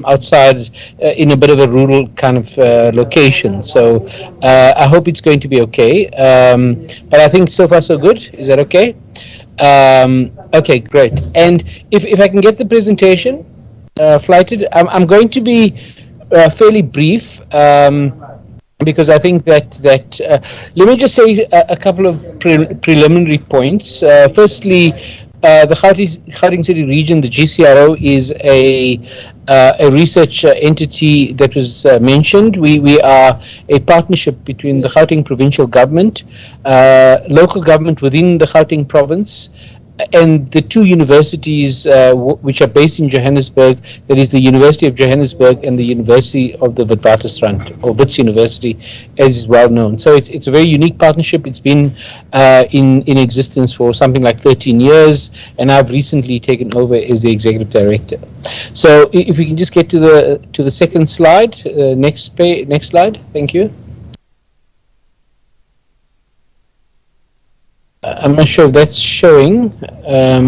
outside in a bit of a rural kind of location. So I hope it's going to be okay. But I think so far so good. Is that okay? Okay, great. And if I can get the presentation flighted, I'm going to be fairly brief because I think that let me just say a couple of preliminary points. Firstly, the Gauteng City region, the GCRO, is a research entity that was mentioned. We are a partnership between the Gauteng provincial government, local government within the Gauteng province, and the two universities which are based in Johannesburg, that is the University of Johannesburg and the University of the Witwatersrand, or Wits University, as is well known. So it's a very unique partnership. It's been in existence for something like 13 years, and I've recently taken over as the executive director. So if we can just get to the second slide, next slide, thank you. I'm not sure if that's showing. I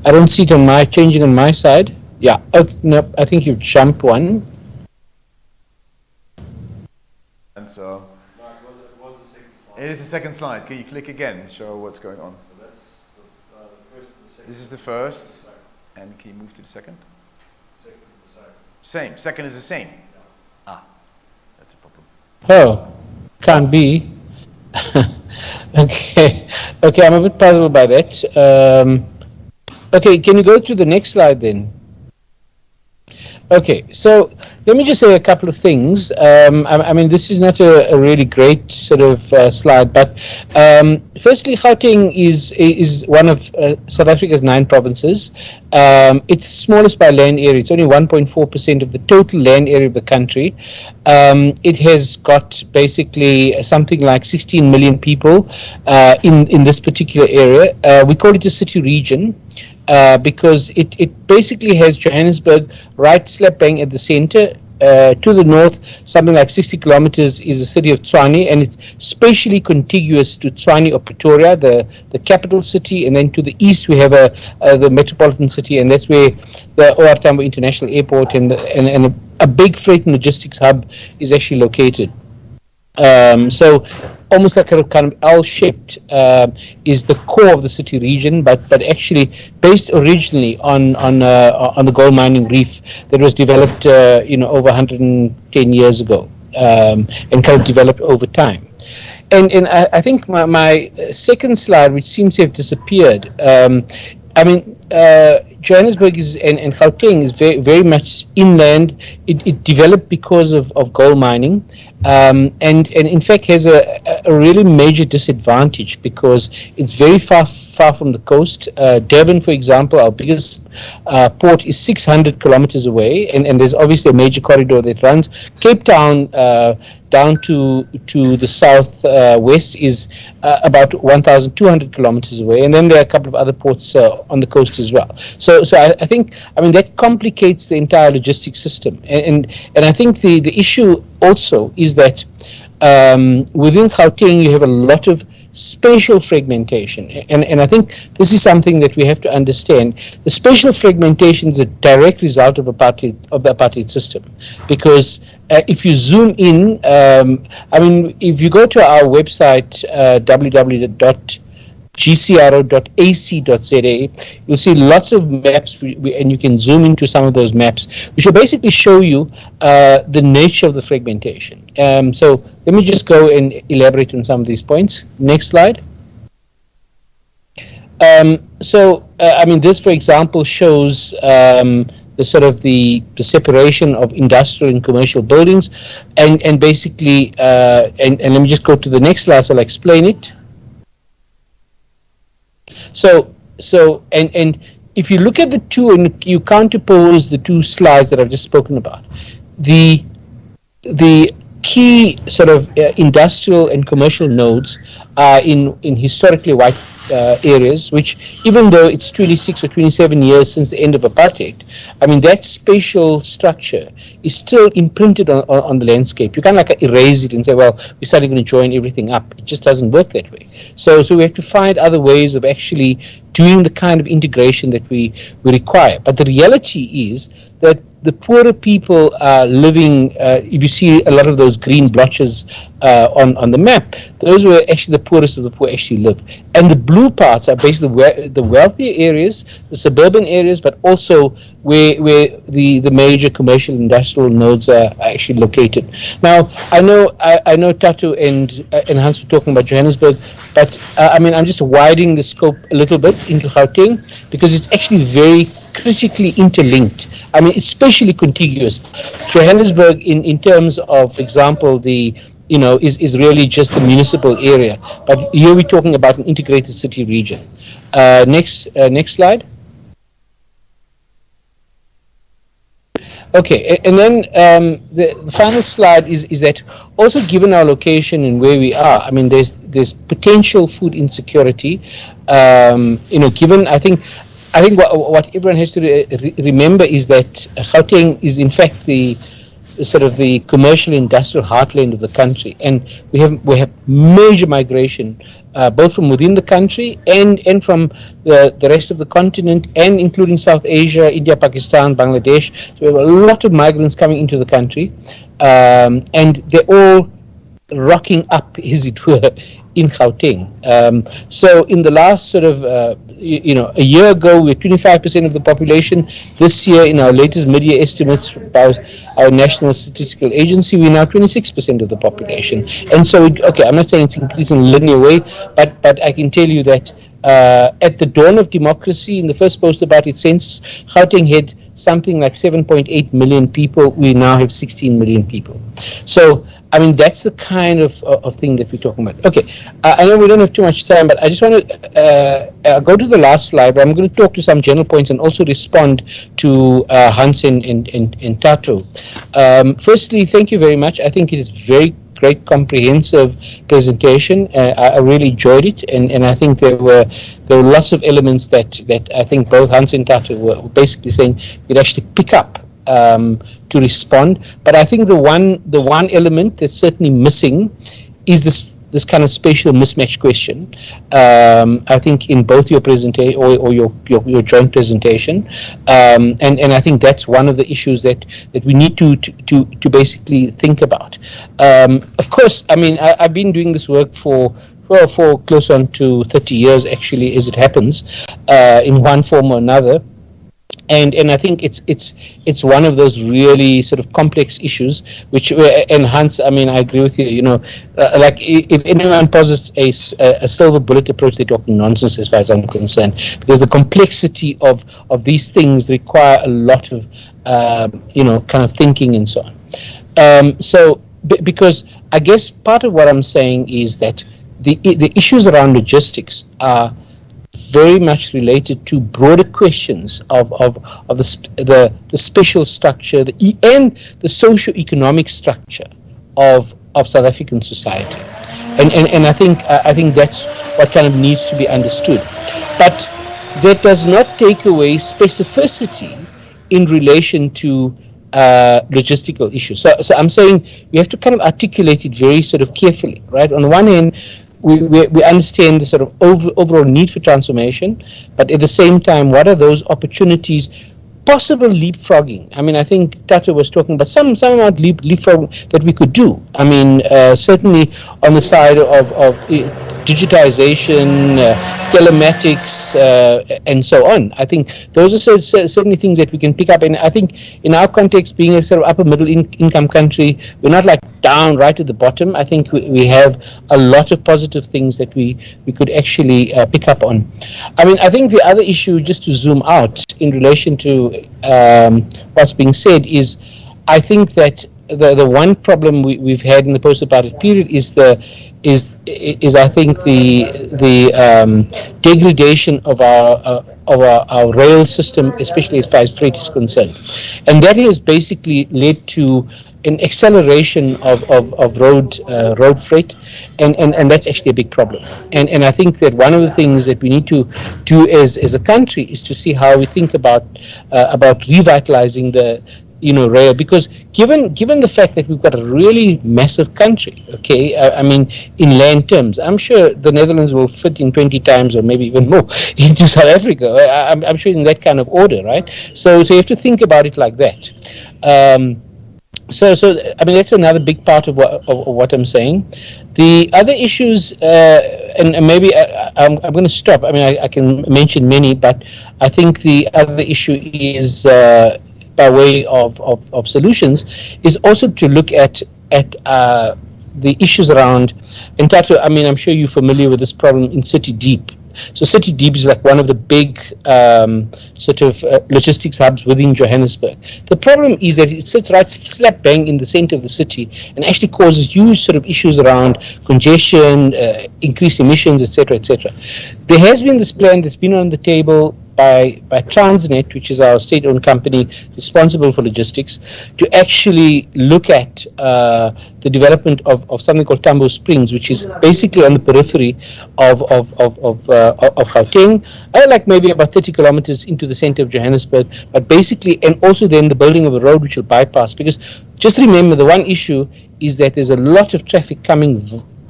don't see it on changing on my side. Yeah, okay, no, I think you've jumped one. And so, no, it was the second slide. It is the second slide. Can you click again and show what's going on? So that's the first and the second. This is the first. And can you move to the second? Second is the same. Same. Second is the same. Yeah. Ah, that's a problem. Oh, can't be. Okay, I'm a bit puzzled by that. Okay, can you go to the next slide then? Okay, so let me just say a couple of things. I mean, this is not a really great sort of slide, but firstly, Gauteng is one of South Africa's 9 provinces. It's smallest by land area. It's only 1.4% of the total land area of the country. It has got basically something like 16 million people in this particular area. We call it a city region. Because it basically has Johannesburg right slap bang at the center. To the north, something like 60 kilometers, is the city of Tshwane, and it's spatially contiguous to Tshwane or Pretoria, the capital city, and then to the east we have the metropolitan city, and that's where the OR Tambo International Airport and a big freight and logistics hub is actually located. So almost like a kind of L-shaped is the core of the city region, but actually based originally on the gold mining reef that was developed over 110 years ago and kind of developed over time. And I think my second slide, which seems to have disappeared, I mean, Johannesburg and Gauteng is very, very much inland. It developed because of gold mining, and in fact has a really major disadvantage because it's very far from the coast. Durban, for example, our biggest port, is 600 kilometers away, and there's obviously a major corridor that runs. Cape Town down to the south west is about 1,200 kilometers away, and then there are a couple of other ports on the coast as well. So I think, I mean, that complicates the entire logistics system, and I think the issue also is that within Gauteng you have a lot of spatial fragmentation, and I think this is something that we have to understand. The spatial fragmentation is a direct result of the apartheid system, because if you zoom in, I mean, if you go to our website, gcro.ac.za, you'll see lots of maps, and you can zoom into some of those maps, which will basically show you the nature of the fragmentation. So let me just go and elaborate on some of these points. Next slide. I mean, this, for example, shows the sort of the separation of industrial and commercial buildings, and basically, and let me just go to the next slide so I'll explain it. So and if you look at the two and you counterpose the two slides that I've just spoken about, the key sort of industrial and commercial nodes are in historically white areas, which, even though it's 26 or 27 years since the end of apartheid, I mean, that spatial structure is still imprinted on the landscape. You can't like erase it and say, well, we're suddenly going to join everything up. It just doesn't work that way. So we have to find other ways of actually doing the kind of integration that we require. But the reality is that the poorer people are living, if you see a lot of those green blotches on the map, those were actually the poorest of the poor actually live. And the blue parts are basically the wealthier areas, the suburban areas, but also where the major commercial industrial nodes are actually located. Now, I know Tatu and Hans were talking about Johannesburg, but I mean, I'm just widening the scope a little bit into Gauteng, because it's actually very critically interlinked. I mean, it's spatially contiguous. Johannesburg, in terms of, for example, is really just the municipal area, but here we're talking about an integrated city region. Next slide. Okay, and then the final slide is that also, given our location and where we are, I mean, there's potential food insecurity. Given, I think what everyone has to remember is that Gauteng is in fact the sort of the commercial industrial heartland of the country, and we have major migration both from within the country and from the rest of the continent, and including South Asia, India, Pakistan, Bangladesh. So we have a lot of migrants coming into the country, and they're all rocking up, as it were, in Gauteng. So in the last sort of a year ago, we were 25% of the population. This year, in our latest mid-year estimates by our National Statistical Agency, we're now 26% of the population. And so, I'm not saying it's increasing in a linear way, but I can tell you that at the dawn of democracy, in the first post-apartheid census, Gauteng had something like 7.8 million people. We now have 16 million people. So, I mean, that's the kind of thing that we're talking about. Okay, I know we don't have too much time, but I just want to go to the last slide, but I'm going to talk to some general points and also respond to Hans and Tato. Firstly, thank you very much. I think it is very great, comprehensive presentation. I really enjoyed it, and I think there were lots of elements that I think both Hans and Tato were basically saying you'd actually pick up to respond. But I think the one element that's certainly missing is this kind of spatial mismatch question. I think in both your presentation or your joint presentation, and I think that's one of the issues that we need to basically think about. Of course, I mean, I've been doing this work for close on to 30 years, actually, as it happens, in one form or another. And I think it's one of those really sort of complex issues, which, and Hans, I mean, I agree with you. Like if anyone posits a silver bullet approach, they're talking nonsense as far as I'm concerned, because the complexity of these things require a lot of kind of thinking and so on. So because I guess part of what I'm saying is that the issues around logistics are very much related to broader questions of the spatial structure and the socio-economic structure of South African society, and I think that's what kind of needs to be understood. But that does not take away specificity in relation to logistical issues. So I'm saying we have to kind of articulate it very sort of carefully, right? On the one hand, we understand the sort of overall need for transformation, but at the same time, what are those opportunities, possible leapfrogging? I mean, I think Tato was talking about some amount leapfrogging that we could do. I mean, certainly on the side of digitization, telematics, and so on. I think those are certainly things that we can pick up. And I think in our context, being a sort of upper middle income country, we're not like down right at the bottom. I think we have a lot of positive things that we could actually pick up on. I mean, I think the other issue, just to zoom out in relation to what's being said, is I think that the one problem we've had in the post-apartheid period is I think the degradation of our rail system, especially as far as freight is concerned, and that has basically led to an acceleration of road freight, and that's actually a big problem. And I think that one of the things that we need to do as a country is to see how we think about revitalizing the rail, because given the fact that we've got a really massive country, okay, I mean, in land terms, I'm sure the Netherlands will fit in 20 times or maybe even more into South Africa. I'm sure in that kind of order, right? So you have to think about it like that. So I mean, that's another big part of what I'm saying. The other issues, and maybe I'm going to stop. I mean, I can mention many, but I think the other issue is, by way of solutions, is also to look at the issues around entitled. I mean, I'm sure you're familiar with this problem in City Deep. So City Deep is like one of the big sort of logistics hubs within Johannesburg. The problem is that it sits right slap bang in the center of the city and actually causes huge sort of issues around congestion, increased emissions, etc., etc. There has been this plan that's been on the table by Transnet, which is our state-owned company responsible for logistics, to actually look at the development of something called Tambo Springs, which is basically on the periphery of Gauteng, like maybe about 30 kilometers into the center of Johannesburg, but basically, and also then the building of a road which will bypass, because just remember, the one issue is that there's a lot of traffic coming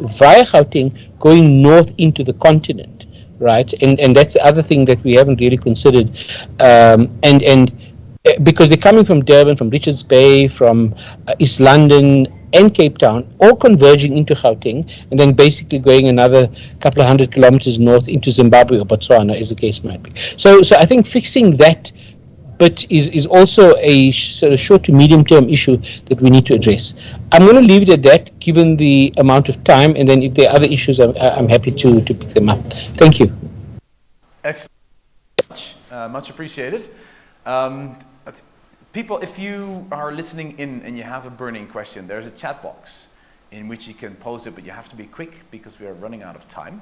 via Gauteng going north into the continent. Right, and that's the other thing that we haven't really considered, and because they're coming from Durban, from Richards Bay, from East London and Cape Town, all converging into Gauteng, and then basically going another couple of 100 kilometers north into Zimbabwe or Botswana, as the case might be. So I think fixing that but is also a sort of short to medium term issue that we need to address. I'm going to leave it at that, given the amount of time, and then if there are other issues, I'm happy to pick them up. Thank you. Excellent. Much appreciated. People, if you are listening in and you have a burning question, there's a chat box in which you can post it, but you have to be quick because we are running out of time.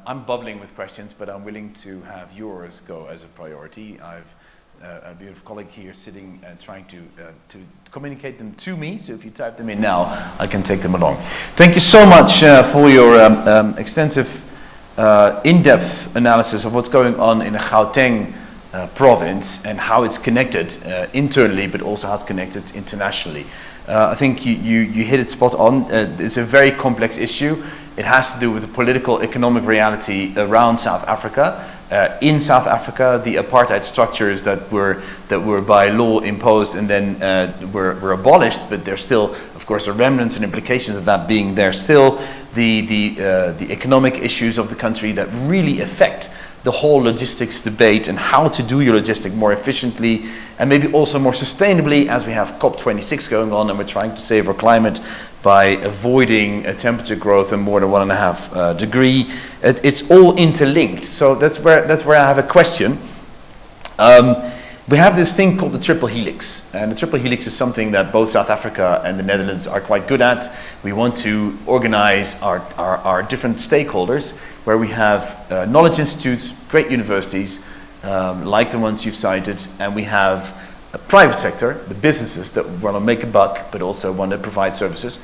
I'm bubbling with questions, but I'm willing to have yours go as a priority. I've a beautiful colleague here sitting and trying to communicate them to me, so if you type them in now, I can take them along. Thank you so much for your extensive, in-depth analysis of what's going on in the Gauteng province and how it's connected internally, but also how it's connected internationally. I think you hit it spot on. It's a very complex issue. It has to do with the political, economic reality around South Africa. In South Africa, the apartheid structures that were by law imposed and then were abolished, but there's still, of course, the remnants and implications of that being there still. The economic issues of the country that really affect the whole logistics debate and how to do your logistics more efficiently and maybe also more sustainably, as we have COP26 going on and we're trying to save our climate by avoiding a temperature growth of more than 1.5 degree. It's all interlinked. So that's where I have a question. We have this thing called the triple helix, and the triple helix is something that both South Africa and the Netherlands are quite good at. We want to organize our different stakeholders, where we have knowledge institutes, great universities, like the ones you've cited, and we have a private sector, the businesses that want to make a buck, but also want to provide services.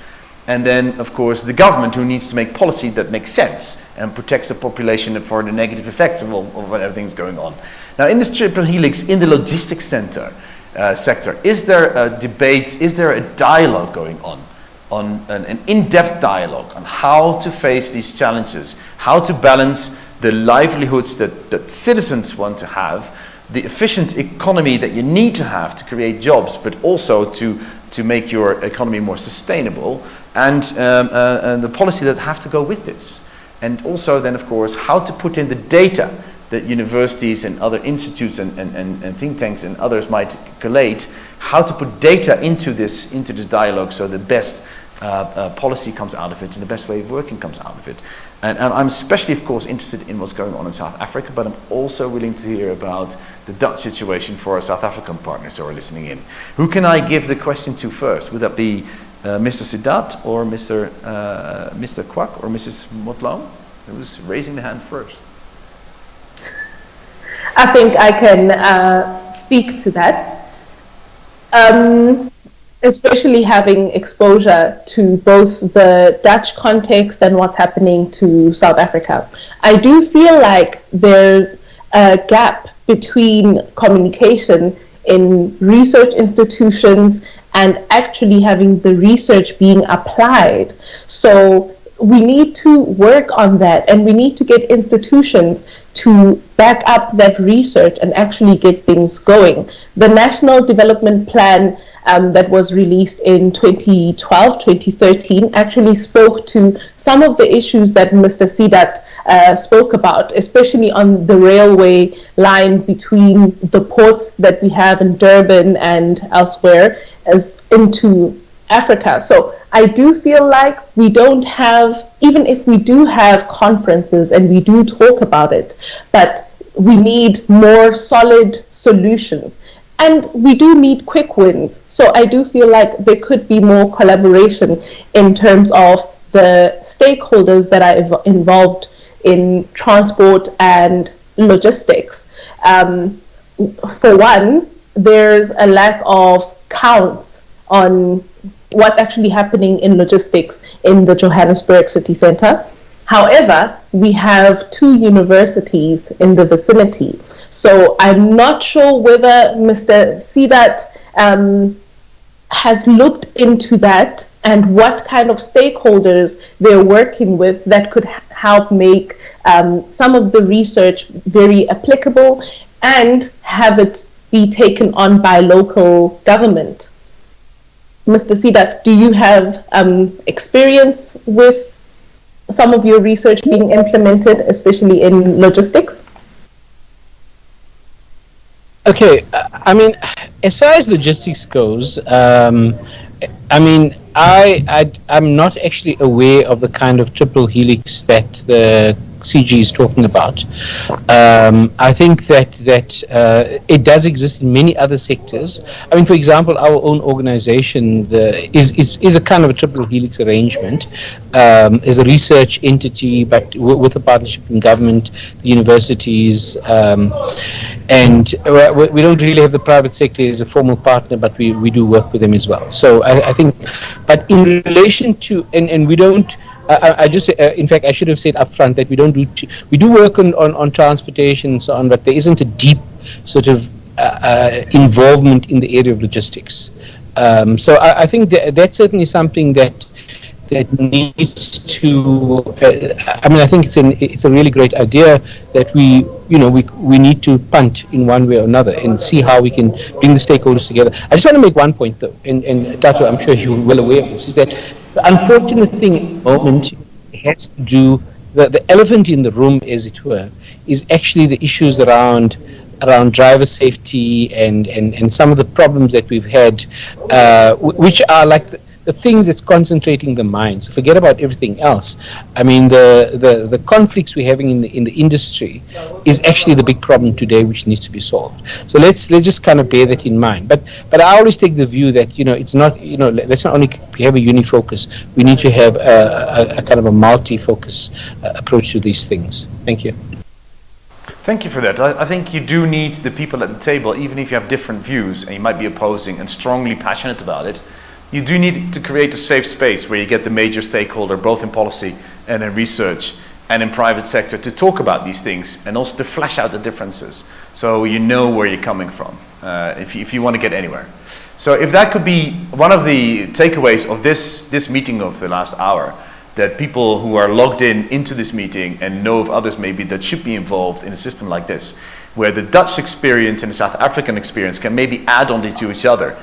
And then, of course, the government, who needs to make policy that makes sense and protects the population for the negative effects of what everything's going on. Now, in this triple helix, in the logistics sector, is there a debate, is there a dialogue going on an in-depth dialogue on how to face these challenges, how to balance the livelihoods that citizens want to have, the efficient economy that you need to have to create jobs, but also to make your economy more sustainable, and the policy that have to go with this. and also then, of course, how to put in the data that universities and other institutes and think tanks and others might collate, how to put data into this dialogue so the best policy comes out of it and the best way of working comes out of it. And I'm especially, of course, interested in what's going on in South Africa, but I'm also willing to hear about the Dutch situation for our South African partners who are listening in. Who can I give the question to first? Would that be Mr. Sidat or Mr. Kwak or Mrs. Motlow? Who's raising the hand first? I think I can speak to that. Especially having exposure to both the Dutch context and what's happening to South Africa. I do feel like there's a gap between communication in research institutions and actually having the research being applied. So we need to work on that, and we need to get institutions to back up that research and actually get things going. The National Development Plan that was released in 2012, 2013, actually spoke to some of the issues that Mr. Sidat spoke about, especially on the railway line between the ports that we have in Durban and elsewhere as into Africa. So I do feel like we don't have, even if we do have conferences and we do talk about it, but we need more solid solutions. And we do need quick wins. So I do feel like there could be more collaboration in terms of the stakeholders that are involved in transport and logistics. For one, there's a lack of counts on what's actually happening in logistics in the Johannesburg city center. However, we have 2 universities in the vicinity. So I'm not sure whether Mr. Sidat has looked into that and what kind of stakeholders they're working with that could help make some of the research very applicable and have it be taken on by local government. Mr. Sidat, do you have experience with some of your research being implemented, especially in logistics? Okay, I mean, as far as logistics goes, I mean, I'm not actually aware of the kind of triple helix that the CG is talking about. I think that it does exist in many other sectors. I mean, for example, our own organization is a kind of a triple helix arrangement. Is a research entity, but with a partnership in government, the universities, and we don't really have the private sector as a formal partner, but we do work with them as well. So I think, but in relation to, and we don't, I just, in fact, I should have said up front that we don't do, we do work on transportation and so on, but there isn't a deep sort of involvement in the area of logistics. So I think that's certainly something that needs to. I mean, I think it's a really great idea that we need to punt in one way or another and see how we can bring the stakeholders together. I just want to make one point though, and Tato, I'm sure you're well aware of this, is that the unfortunate thing at the moment has to do, the elephant in the room, as it were, is actually the issues around driver safety and some of the problems that we've had, which are like the things that's concentrating the mind. So forget about everything else. I mean, the conflicts we're having in the industry is actually the big problem today, which needs to be solved. So let's just kind of bear that in mind. But I always take the view that it's not, let's not only have a unifocus. We need to have a kind of a multi-focus approach to these things. Thank you. Thank you for that. I think you do need the people at the table, even if you have different views and you might be opposing and strongly passionate about it. You do need to create a safe space where you get the major stakeholder, both in policy and in research and in private sector, to talk about these things and also to flesh out the differences so you know where you're coming from if you want to get anywhere. So if that could be one of the takeaways of this meeting of the last hour, that people who are logged into this meeting and know of others maybe that should be involved in a system like this, where the Dutch experience and the South African experience can maybe add on to each other,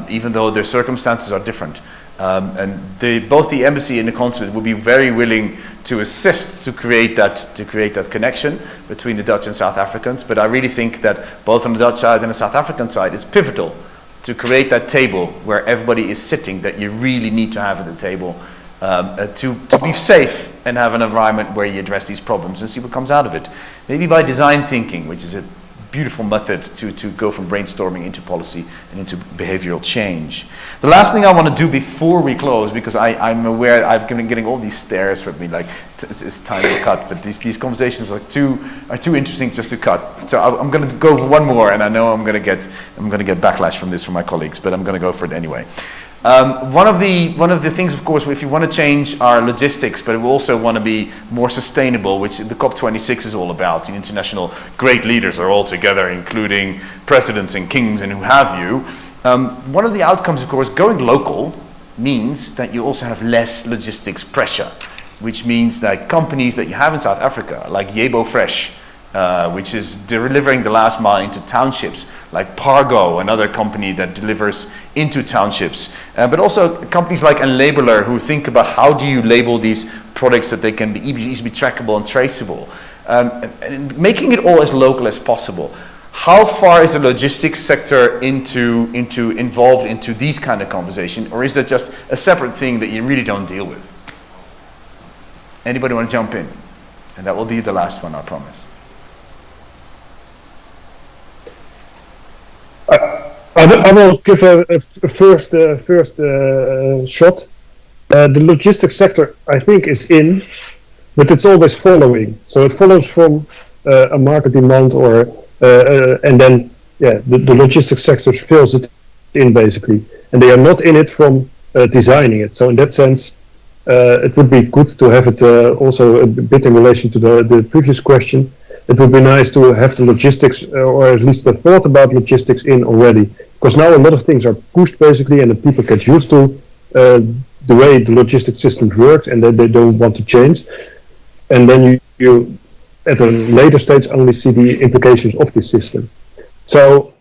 even though their circumstances are different. And both the embassy and the consulate will be very willing to assist to create that connection between the Dutch and South Africans. But I really think that both on the Dutch side and the South African side, it's pivotal to create that table where everybody is sitting that you really need to have at the table to be safe and have an environment where you address these problems and see what comes out of it. Maybe by design thinking, which is a beautiful method to go from brainstorming into policy and into behavioral change. The last thing I want to do before we close, because I'm aware I've been getting all these stares from me, like it's time to cut, but these conversations are too interesting just to cut. So I'm going to go for one more, and I know I'm going to get backlash from this from my colleagues, but I'm going to go for it anyway. One of the things, of course, if you want to change our logistics, but we also want to be more sustainable, which the COP26 is all about. The international great leaders are all together, including presidents and kings and who have you. One of the outcomes, of course, going local means that you also have less logistics pressure, which means that companies that you have in South Africa, like Yebo Fresh, which is delivering the last mile into townships, like Pargo, another company that delivers into townships, but also companies like Enlabeler, who think about how do you label these products that they can be easily trackable and traceable, and making it all as local as possible. How far is the logistics sector involved into these kind of conversation, or is that just a separate thing that you really don't deal with? Anybody want to jump in? And that will be the last one, I promise. I will give a first shot. The logistics sector, I think, is in, but it's always following. So it follows from a market demand, and then the logistics sector fills it in basically, and they are not in it from designing it. So in that sense, it would be good to have it also a bit in relation to the previous question. It would be nice to have the logistics, or at least the thought about logistics in already. Because now a lot of things are pushed basically, and the people get used to the way the logistics systems work, and then they don't want to change. And then you at a later stage only see the implications of this system. So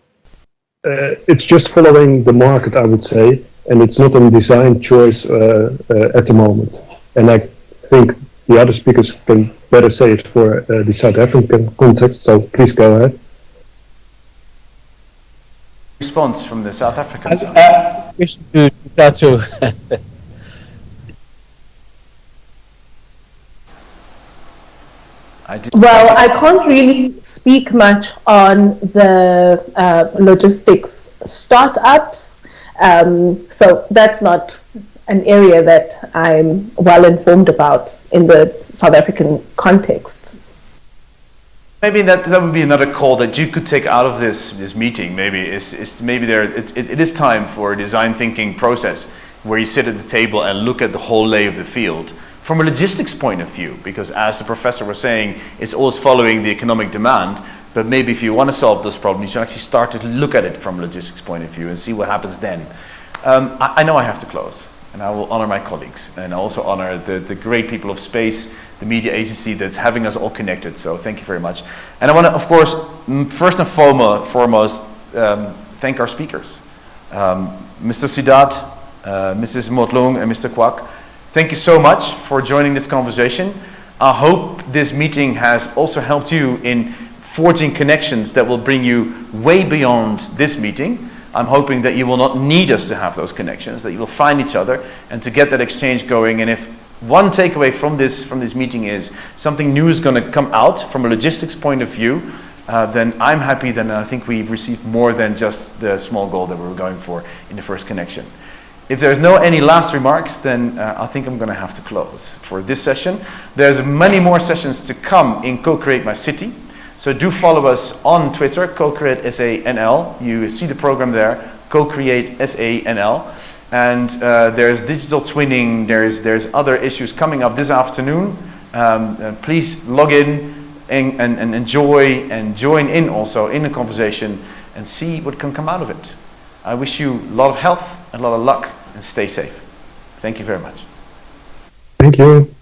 it's just following the market, I would say, and it's not a design choice at the moment. And I think the other speakers can better say it for the South African context, so please go ahead. Response from the South African side. Wish to start to. Well, I can't really speak much on the logistics startups, so that's not an area that I'm well informed about in the South African context. Maybe that would be another call that you could take out of this meeting. Maybe it is time for a design thinking process where you sit at the table and look at the whole lay of the field from a logistics point of view, because as the professor was saying, it's always following the economic demand. But maybe if you want to solve those problems, you should actually start to look at it from a logistics point of view and see what happens then. I know I have to close, and I will honor my colleagues, and I also honor the great people of Space, the media agency that's having us all connected. So thank you very much. And I want to, of course, first and foremost, thank our speakers. Mr. Sidat, Mrs. Motlung, and Mr. Kwak. Thank you so much for joining this conversation. I hope this meeting has also helped you in forging connections that will bring you way beyond this meeting. I'm hoping that you will not need us to have those connections, that you will find each other and to get that exchange going. And if one takeaway from this meeting is something new is going to come out from a logistics point of view, then I'm happy. Then I think we've received more than just the small goal that we were going for in the first connection. If there's any last remarks, then I think I'm going to have to close for this session. There's many more sessions to come in Co-Create My City. So do follow us on Twitter, Co-Create SANL. You see the program there, Co-Create SANL. And there's digital twinning, there's other issues coming up this afternoon. Please log in and enjoy and join in also in the conversation and see what can come out of it. I wish you a lot of health, a lot of luck, and stay safe. Thank you very much. Thank you.